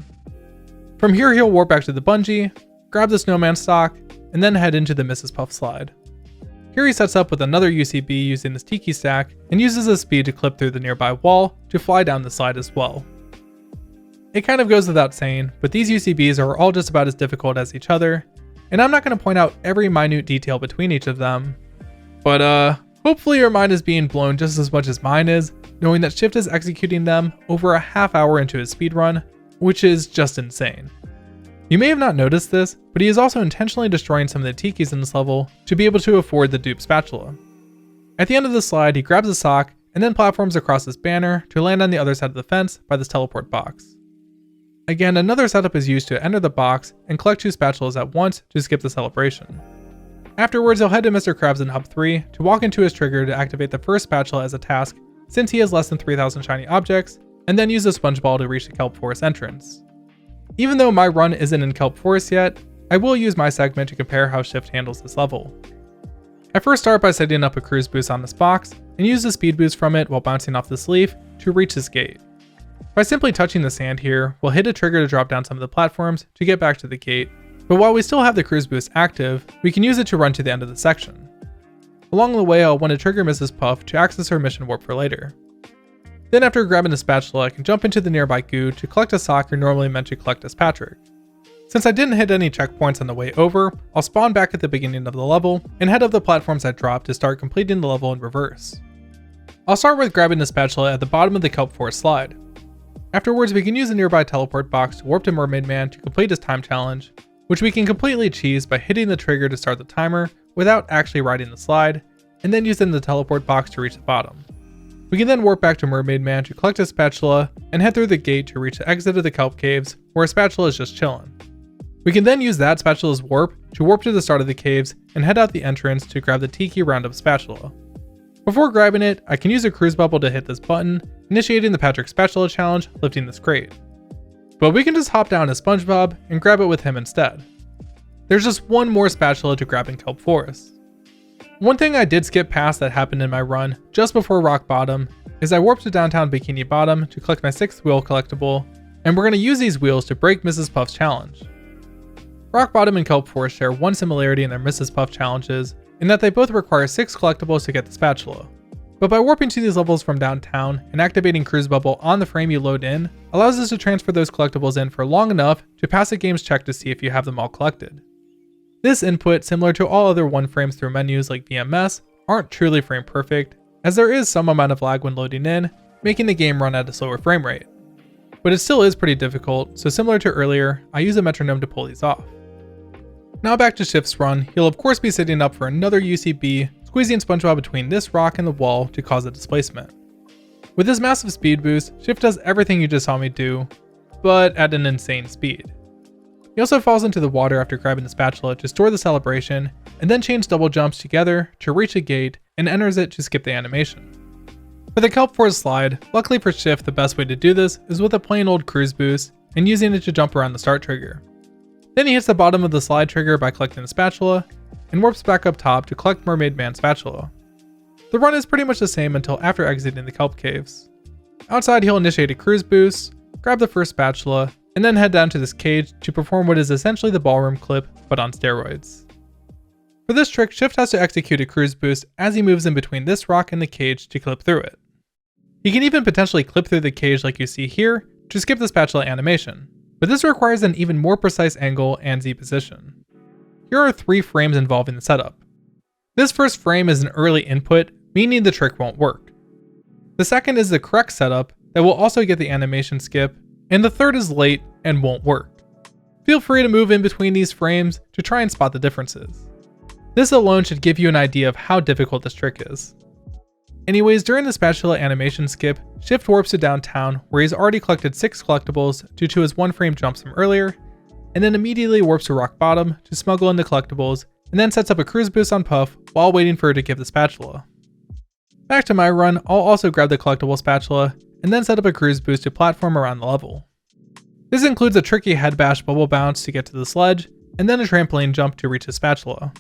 From here he'll warp back to the bungee, grab the snowman stock, and then head into the Mrs. Puff slide. Here he sets up with another UCB using this tiki stack and uses his speed to clip through the nearby wall to fly down the slide as well. It kind of goes without saying, but these UCBs are all just about as difficult as each other, and I'm not going to point out every minute detail between each of them, but hopefully your mind is being blown just as much as mine is, knowing that Shift is executing them over a half hour into his speedrun, which is just insane. You may have not noticed this, but he is also intentionally destroying some of the tikis in this level to be able to afford the dupe spatula. At the end of the slide, he grabs a sock and then platforms across this banner to land on the other side of the fence by this teleport box. Again, another setup is used to enter the box and collect 2 spatulas at once to skip the celebration. Afterwards, he'll head to Mr. Krabs in Hub 3 to walk into his trigger to activate the first spatula as a task since he has less than 3,000 shiny objects, and then use the sponge ball to reach the Kelp Forest entrance. Even though my run isn't in Kelp Forest yet, I will use my segment to compare how Shift handles this level. I first start by setting up a cruise boost on this box, and use the speed boost from it while bouncing off this leaf to reach this gate. By simply touching the sand here, we'll hit a trigger to drop down some of the platforms to get back to the gate, but while we still have the cruise boost active, we can use it to run to the end of the section. Along the way, I'll want to trigger Mrs. Puff to access her mission warp for later. Then after grabbing the spatula, I can jump into the nearby goo to collect a sock you're normally meant to collect as Patrick. Since I didn't hit any checkpoints on the way over, I'll spawn back at the beginning of the level and head up the platforms I dropped to start completing the level in reverse. I'll start with grabbing the spatula at the bottom of the Kelp Forest slide. Afterwards, we can use the nearby teleport box to warp to Mermaid Man to complete his time challenge, which we can completely cheese by hitting the trigger to start the timer without actually riding the slide, and then using the teleport box to reach the bottom. We can then warp back to Mermaid Man to collect a spatula and head through the gate to reach the exit of the Kelp Caves, where a spatula is just chillin'. We can then use that spatula's warp to warp to the start of the caves and head out the entrance to grab the Tiki Roundup spatula. Before grabbing it, I can use a cruise bubble to hit this button, initiating the Patrick Spatula Challenge, lifting this crate. But we can just hop down to SpongeBob and grab it with him instead. There's just one more spatula to grab in Kelp Forest. One thing I did skip past that happened in my run just before Rock Bottom is I warped to downtown Bikini Bottom to collect my 6th wheel collectible, and we're going to use these wheels to break Mrs. Puff's challenge. Rock Bottom and Kelp Forest share one similarity in their Mrs. Puff challenges, in that they both require 6 collectibles to get the spatula. But by warping to these levels from downtown and activating Cruise Bubble on the frame you load in, allows us to transfer those collectibles in for long enough to pass a game's check to see if you have them all collected. This input, similar to all other 1 frames through menus like VMS, aren't truly frame perfect, as there is some amount of lag when loading in, making the game run at a slower frame rate. But it still is pretty difficult, so similar to earlier, I use a metronome to pull these off. Now back to Shift's run, he'll of course be setting up for another UCB, squeezing SpongeBob between this rock and the wall to cause a displacement. With this massive speed boost, Shift does everything you just saw me do, but at an insane speed. He also falls into the water after grabbing the spatula to store the celebration, and then chains double jumps together to reach a gate and enters it to skip the animation. For the kelp for his slide, luckily for Shift the best way to do this is with a plain old cruise boost and using it to jump around the start trigger. Then he hits the bottom of the slide trigger by collecting the spatula, and warps back up top to collect Mermaid Man's spatula. The run is pretty much the same until after exiting the kelp caves. Outside he'll initiate a cruise boost, grab the first spatula, and then head down to this cage to perform what is essentially the ballroom clip, but on steroids. For this trick, Shift has to execute a cruise boost as he moves in between this rock and the cage to clip through it. He can even potentially clip through the cage like you see here to skip the spatula animation, but this requires an even more precise angle and Z position. Here are 3 frames involving the setup. This first frame is an early input, meaning the trick won't work. The second is the correct setup that will also get the animation skip, and the third is late and won't work. Feel free to move in between these frames to try and spot the differences. This alone should give you an idea of how difficult this trick is. Anyways, during the spatula animation skip, Shift warps to downtown where he's already collected 6 collectibles due to his 1 frame jumps from earlier, and then immediately warps to rock bottom to smuggle in the collectibles, and then sets up a cruise boost on Puff while waiting for her to give the spatula. Back to my run, I'll also grab the collectible spatula, and then set up a cruise boost to platform around the level. This includes a tricky head bash bubble bounce to get to the sledge, and then a trampoline jump to reach the spatula.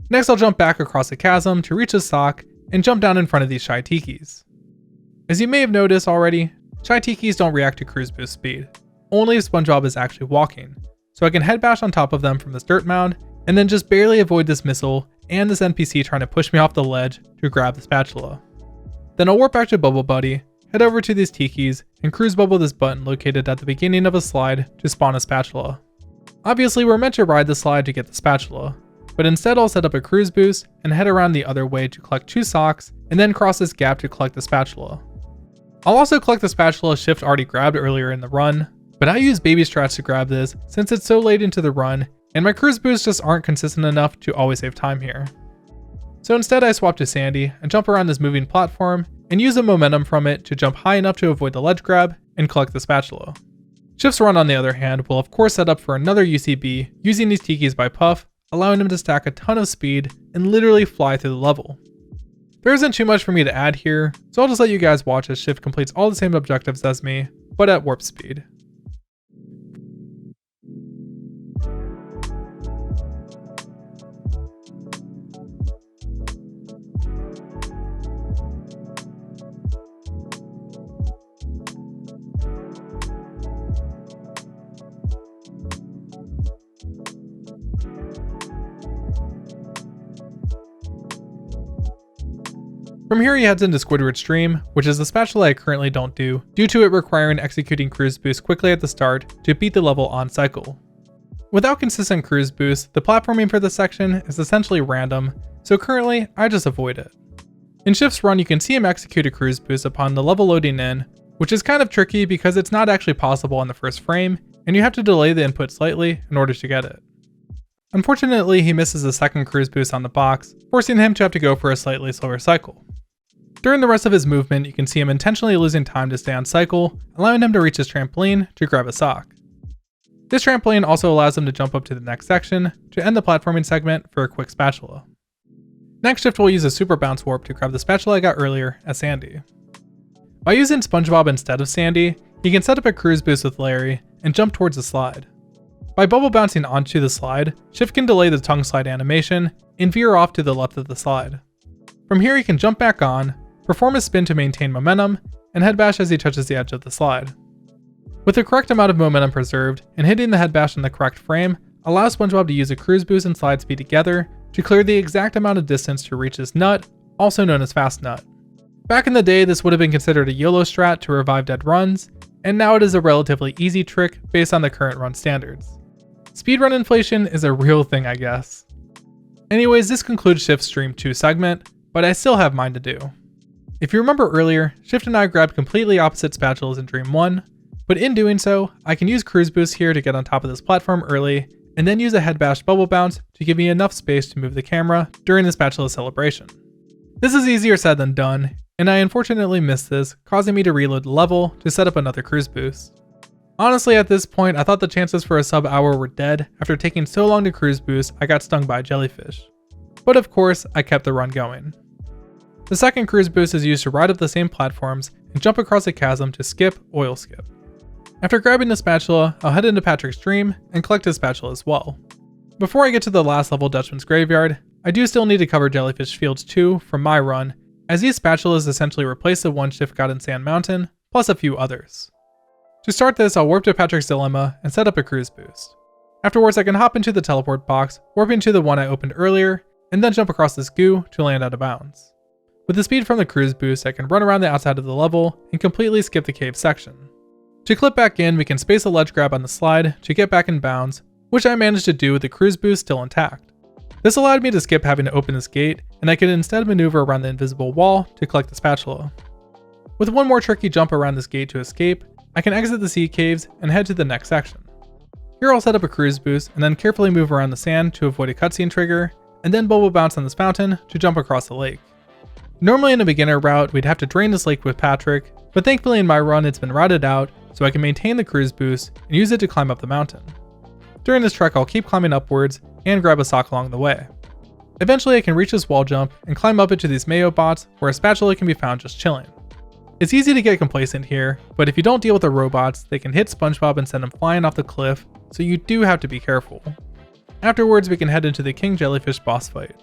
Next I'll jump back across the chasm to reach the sock, and jump down in front of these shy tikis. As you may have noticed already, shy tikis don't react to cruise boost speed, only if SpongeBob is actually walking, so I can head bash on top of them from this dirt mound, and then just barely avoid this missile and this NPC trying to push me off the ledge to grab the spatula. Then I'll warp back to Bubble Buddy, head over to these tikis, and cruise bubble this button located at the beginning of a slide to spawn a spatula. Obviously we're meant to ride the slide to get the spatula, but instead I'll set up a cruise boost and head around the other way to collect 2 socks, and then cross this gap to collect the spatula. I'll also collect the spatula Shift already grabbed earlier in the run, but I use baby strats to grab this since it's so late into the run, and my cruise boosts just aren't consistent enough to always save time here. So instead I swap to Sandy and jump around this moving platform, and use the momentum from it to jump high enough to avoid the ledge grab and collect the spatula. Shift's run on the other hand will of course set up for another UCB using these tikis by Puff, allowing him to stack a ton of speed and literally fly through the level. There isn't too much for me to add here, so I'll just let you guys watch as Shift completes all the same objectives as me, but at warp speed. From here he heads into Squidward's Dream, which is the spatula I currently don't do, due to it requiring executing cruise boost quickly at the start to beat the level on cycle. Without consistent cruise boost, the platforming for this section is essentially random, so currently I just avoid it. In Shift's run you can see him execute a cruise boost upon the level loading in, which is kind of tricky because it's not actually possible on the first frame, and you have to delay the input slightly in order to get it. Unfortunately he misses the second cruise boost on the box, forcing him to have to go for a slightly slower cycle. During the rest of his movement, you can see him intentionally losing time to stay on cycle, allowing him to reach his trampoline to grab a sock. This trampoline also allows him to jump up to the next section to end the platforming segment for a quick spatula. Next Shift will use a super bounce warp to grab the spatula I got earlier as Sandy. By using SpongeBob instead of Sandy, he can set up a cruise boost with Larry and jump towards the slide. By bubble bouncing onto the slide, Shift can delay the tongue slide animation and veer off to the left of the slide. From here he can jump back on, perform a spin to maintain momentum, and head bash as he touches the edge of the slide. With the correct amount of momentum preserved, and hitting the head bash in the correct frame allows SpongeBob to use a cruise boost and slide speed together to clear the exact amount of distance to reach his nut, also known as Fast Nut. Back in the day this would have been considered a YOLO strat to revive dead runs, and now it is a relatively easy trick based on the current run standards. Speedrun inflation is a real thing, I guess. Anyways, this concludes Shift's Stream 2 segment, but I still have mine to do. If you remember earlier, Shift and I grabbed completely opposite spatulas in Dream 1, but in doing so, I can use Cruise Boost here to get on top of this platform early, and then use a head bash bubble bounce to give me enough space to move the camera during the spatula celebration. This is easier said than done, and I unfortunately missed this, causing me to reload the level to set up another Cruise Boost. Honestly, at this point, I thought the chances for a sub-hour were dead after taking so long to Cruise Boost I got stung by a jellyfish. But of course, I kept the run going. The second Cruise Boost is used to ride up the same platforms and jump across a chasm to skip oil skip. After grabbing the spatula, I'll head into Patrick's Dream and collect his spatula as well. Before I get to the last level Dutchman's Graveyard, I do still need to cover Jellyfish Fields 2 from my run, as these spatulas essentially replace the one Shift got in Sand Mountain, plus a few others. To start this, I'll warp to Patrick's Dilemma and set up a Cruise Boost. Afterwards, I can hop into the teleport box, warp into the one I opened earlier, and then jump across this goo to land out of bounds. With the speed from the Cruise Boost, I can run around the outside of the level and completely skip the cave section. To clip back in, we can space a ledge grab on the slide to get back in bounds, which I managed to do with the Cruise Boost still intact. This allowed me to skip having to open this gate, and I could instead maneuver around the invisible wall to collect the spatula. With one more tricky jump around this gate to escape, I can exit the sea caves and head to the next section. Here I'll set up a Cruise Boost and then carefully move around the sand to avoid a cutscene trigger, and then bubble bounce on this fountain to jump across the lake. Normally in a beginner route, we'd have to drain this lake with Patrick, but thankfully in my run it's been routed out so I can maintain the Cruise Boost and use it to climb up the mountain. During this trek I'll keep climbing upwards and grab a sock along the way. Eventually I can reach this wall jump and climb up into these mayo bots where a spatula can be found just chilling. It's easy to get complacent here, but if you don't deal with the robots, they can hit SpongeBob and send him flying off the cliff, so you do have to be careful. Afterwards we can head into the King Jellyfish boss fight.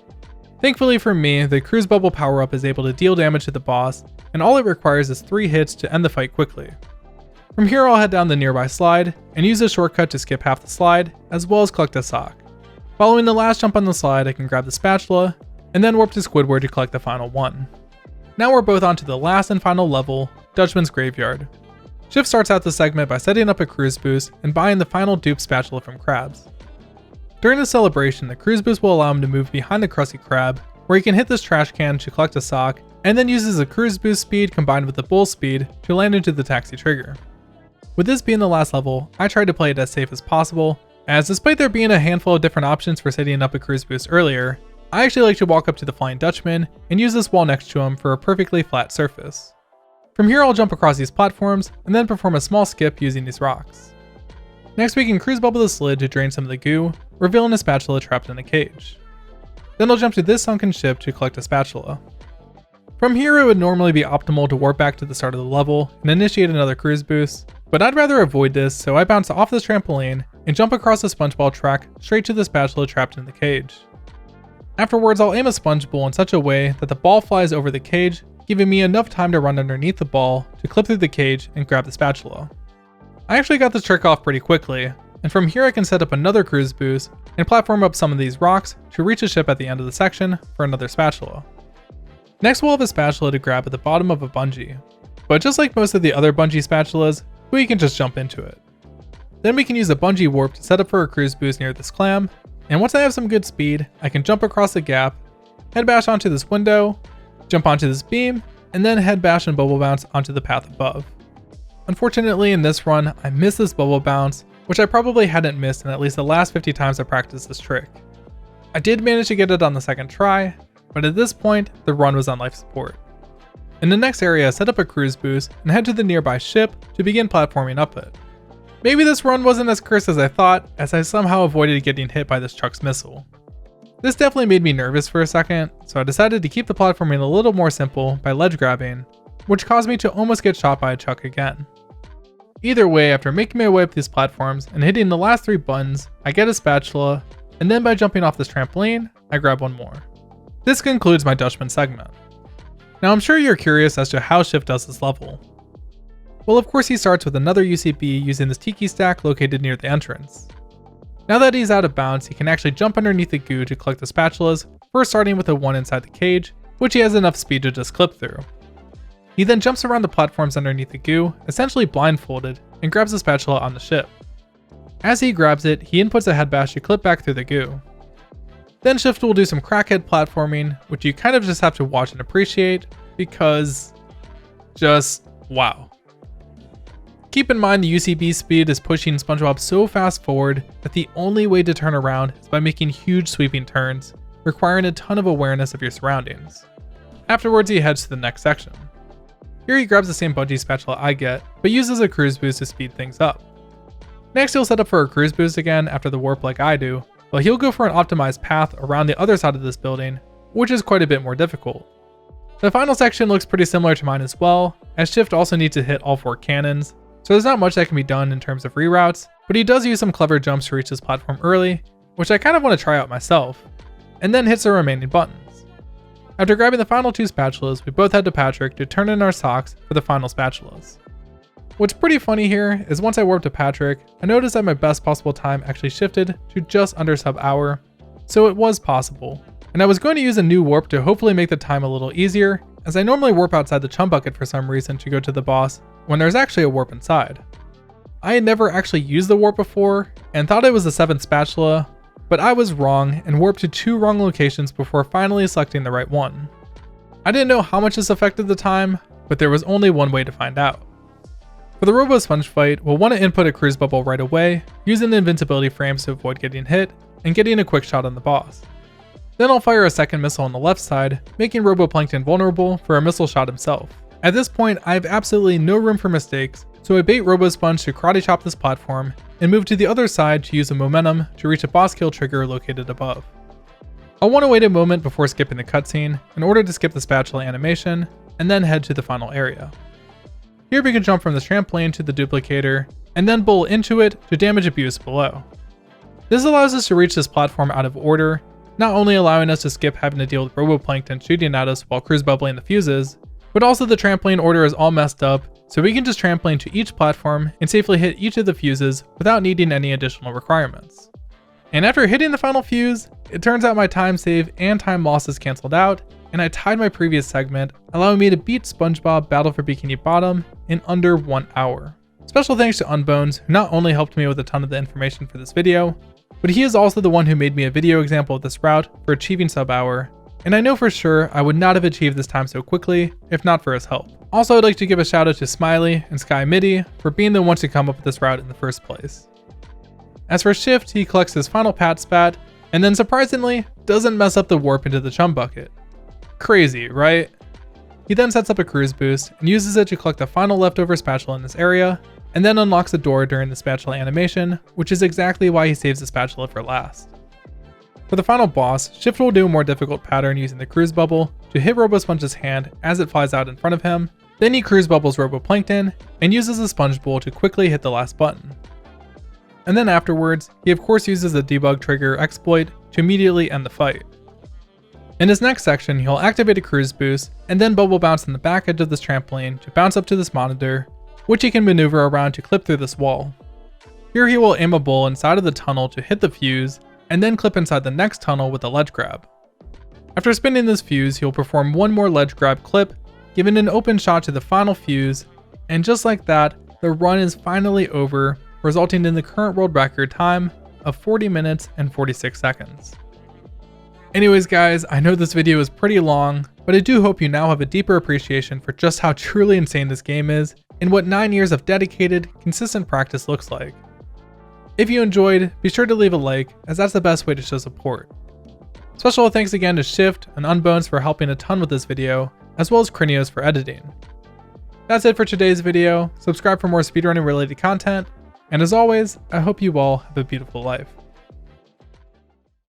Thankfully for me, the Cruise Bubble power-up is able to deal damage to the boss, and all it requires is 3 hits to end the fight quickly. From here I'll head down the nearby slide, and use a shortcut to skip half the slide, as well as collect a sock. Following the last jump on the slide, I can grab the spatula, and then warp to Squidward to collect the final one. Now we're both on to the last and final level, Dutchman's Graveyard. Shift starts out the segment by setting up a Cruise Boost and buying the final dupe spatula from Krabs. During the celebration, the Cruise Boost will allow him to move behind the Krusty Krab, where he can hit this trash can to collect a sock, and then uses a Cruise Boost speed combined with the Bull speed to land into the taxi trigger. With this being the last level, I tried to play it as safe as possible, as despite there being a handful of different options for setting up a Cruise Boost earlier, I actually like to walk up to the Flying Dutchman and use this wall next to him for a perfectly flat surface. From here I'll jump across these platforms and then perform a small skip using these rocks. Next we can Cruise Bubble this lid to drain some of the goo, revealing a spatula trapped in a cage. Then I'll jump to this sunken ship to collect a spatula. From here it would normally be optimal to warp back to the start of the level and initiate another Cruise Boost, but I'd rather avoid this, so I bounce off this trampoline and jump across the SpongeBob track straight to the spatula trapped in the cage. Afterwards I'll aim a sponge ball in such a way that the ball flies over the cage, giving me enough time to run underneath the ball to clip through the cage and grab the spatula. I actually got this trick off pretty quickly, and from here I can set up another Cruise Boost and platform up some of these rocks to reach a ship at the end of the section for another spatula. Next we'll have a spatula to grab at the bottom of a bungee, but just like most of the other bungee spatulas, we can just jump into it. Then we can use a bungee warp to set up for a Cruise Boost near this clam, and once I have some good speed, I can jump across the gap, head bash onto this window, jump onto this beam, and then head bash and bubble bounce onto the path above. Unfortunately in this run, I missed this bubble bounce, which I probably hadn't missed in at least the last 50 times I practiced this trick. I did manage to get it on the second try, but at this point, the run was on life support. In the next area, set up a Cruise Boost and head to the nearby ship to begin platforming up it. Maybe this run wasn't as cursed as I thought, as I somehow avoided getting hit by this Chuck's missile. This definitely made me nervous for a second, so I decided to keep the platforming a little more simple by ledge grabbing, which caused me to almost get shot by a Chuck again. Either way, after making my way up these platforms and hitting the last 3 buttons, I get a spatula, and then by jumping off this trampoline, I grab one more. This concludes my Dutchman segment. Now I'm sure you're curious as to how Shift does this level. Well, of course he starts with another UCB using this tiki stack located near the entrance. Now that he's out of bounds, he can actually jump underneath the goo to collect the spatulas, first starting with the one inside the cage, which he has enough speed to just clip through. He then jumps around the platforms underneath the goo, essentially blindfolded, and grabs the spatula on the ship. As he grabs it, he inputs a head bash to clip back through the goo. Then Shift will do some crackhead platforming, which you kind of just have to watch and appreciate, because just wow. Keep in mind the UCB speed is pushing SpongeBob so fast forward that the only way to turn around is by making huge sweeping turns, requiring a ton of awareness of your surroundings. Afterwards, he heads to the next section. Here he grabs the same bungee spatula I get, but uses a cruise boost to speed things up. Next, he'll set up for a cruise boost again after the warp like I do, but he'll go for an optimized path around the other side of this building, which is quite a bit more difficult. The final section looks pretty similar to mine as well, as Shift also needs to hit all 4 cannons, so there's not much that can be done in terms of reroutes, but he does use some clever jumps to reach this platform early, which I kind of want to try out myself, and then hits the remaining buttons. After grabbing the final 2 spatulas, we both head to Patrick to turn in our socks for the final spatulas. What's pretty funny here is once I warped to Patrick, I noticed that my best possible time actually shifted to just under sub-hour, so it was possible. And I was going to use a new warp to hopefully make the time a little easier, as I normally warp outside the chum bucket for some reason to go to the boss, when there's actually a warp inside. I had never actually used the warp before, and thought it was the 7th spatula, but I was wrong and warped to 2 wrong locations before finally selecting the right one. I didn't know how much this affected the time, but there was only one way to find out. For the Robo Sponge fight, we'll want to input a cruise bubble right away, using the invincibility frames to avoid getting hit, and getting a quick shot on the boss. Then I'll fire a second missile on the left side, making Roboplankton vulnerable for a missile shot himself. At this point, I have absolutely no room for mistakes, so I bait Robo Sponge to karate chop this platform, and move to the other side to use a momentum to reach a boss kill trigger located above. I'll want to wait a moment before skipping the cutscene in order to skip the spatula animation, and then head to the final area. Here we can jump from the trampoline to the duplicator, and then bowl into it to damage abuse below. This allows us to reach this platform out of order, not only allowing us to skip having to deal with Roboplankton shooting at us while cruise bubbling the fuses, but also the trampoline order is all messed up, so we can just trampoline to each platform and safely hit each of the fuses without needing any additional requirements. And after hitting the final fuse, it turns out my time save and time loss is cancelled out, and I tied my previous segment, allowing me to beat SpongeBob Battle for Bikini Bottom in under 1 hour. Special thanks to Unbones, who not only helped me with a ton of the information for this video, but he is also the one who made me a video example of this route for achieving sub-hour, and I know for sure I would not have achieved this time so quickly if not for his help. Also, I'd like to give a shout out to Smiley and Sky Midi for being the ones to come up with this route in the first place. As for Shift, he collects his final Pat Spat, and then surprisingly, doesn't mess up the warp into the chum bucket. Crazy, right? He then sets up a cruise boost and uses it to collect the final leftover spatula in this area, and then unlocks the door during the spatula animation, which is exactly why he saves the spatula for last. For the final boss, Shift will do a more difficult pattern using the cruise bubble to hit RoboSponge's hand as it flies out in front of him, then he cruise bubbles Roboplankton and uses the sponge bowl to quickly hit the last button. And then afterwards, he of course uses the debug trigger exploit to immediately end the fight. In his next section, he'll activate a cruise boost and then bubble bounce in the back edge of this trampoline to bounce up to this monitor, which he can maneuver around to clip through this wall. Here he will aim a bowl inside of the tunnel to hit the fuse, and then clip inside the next tunnel with a ledge grab. After spinning this fuse, he'll perform one more ledge grab clip, giving an open shot to the final fuse, and just like that, the run is finally over, resulting in the current world record time of 40 minutes and 46 seconds. Anyways guys, I know this video is pretty long, but I do hope you now have a deeper appreciation for just how truly insane this game is, and what 9 years of dedicated, consistent practice looks like. If you enjoyed, be sure to leave a like, as that's the best way to show support. Special thanks again to Shift and Unbones for helping a ton with this video, as well as Krinios for editing. That's it for today's video. Subscribe for more speedrunning related content, and as always, I hope you all have a beautiful life.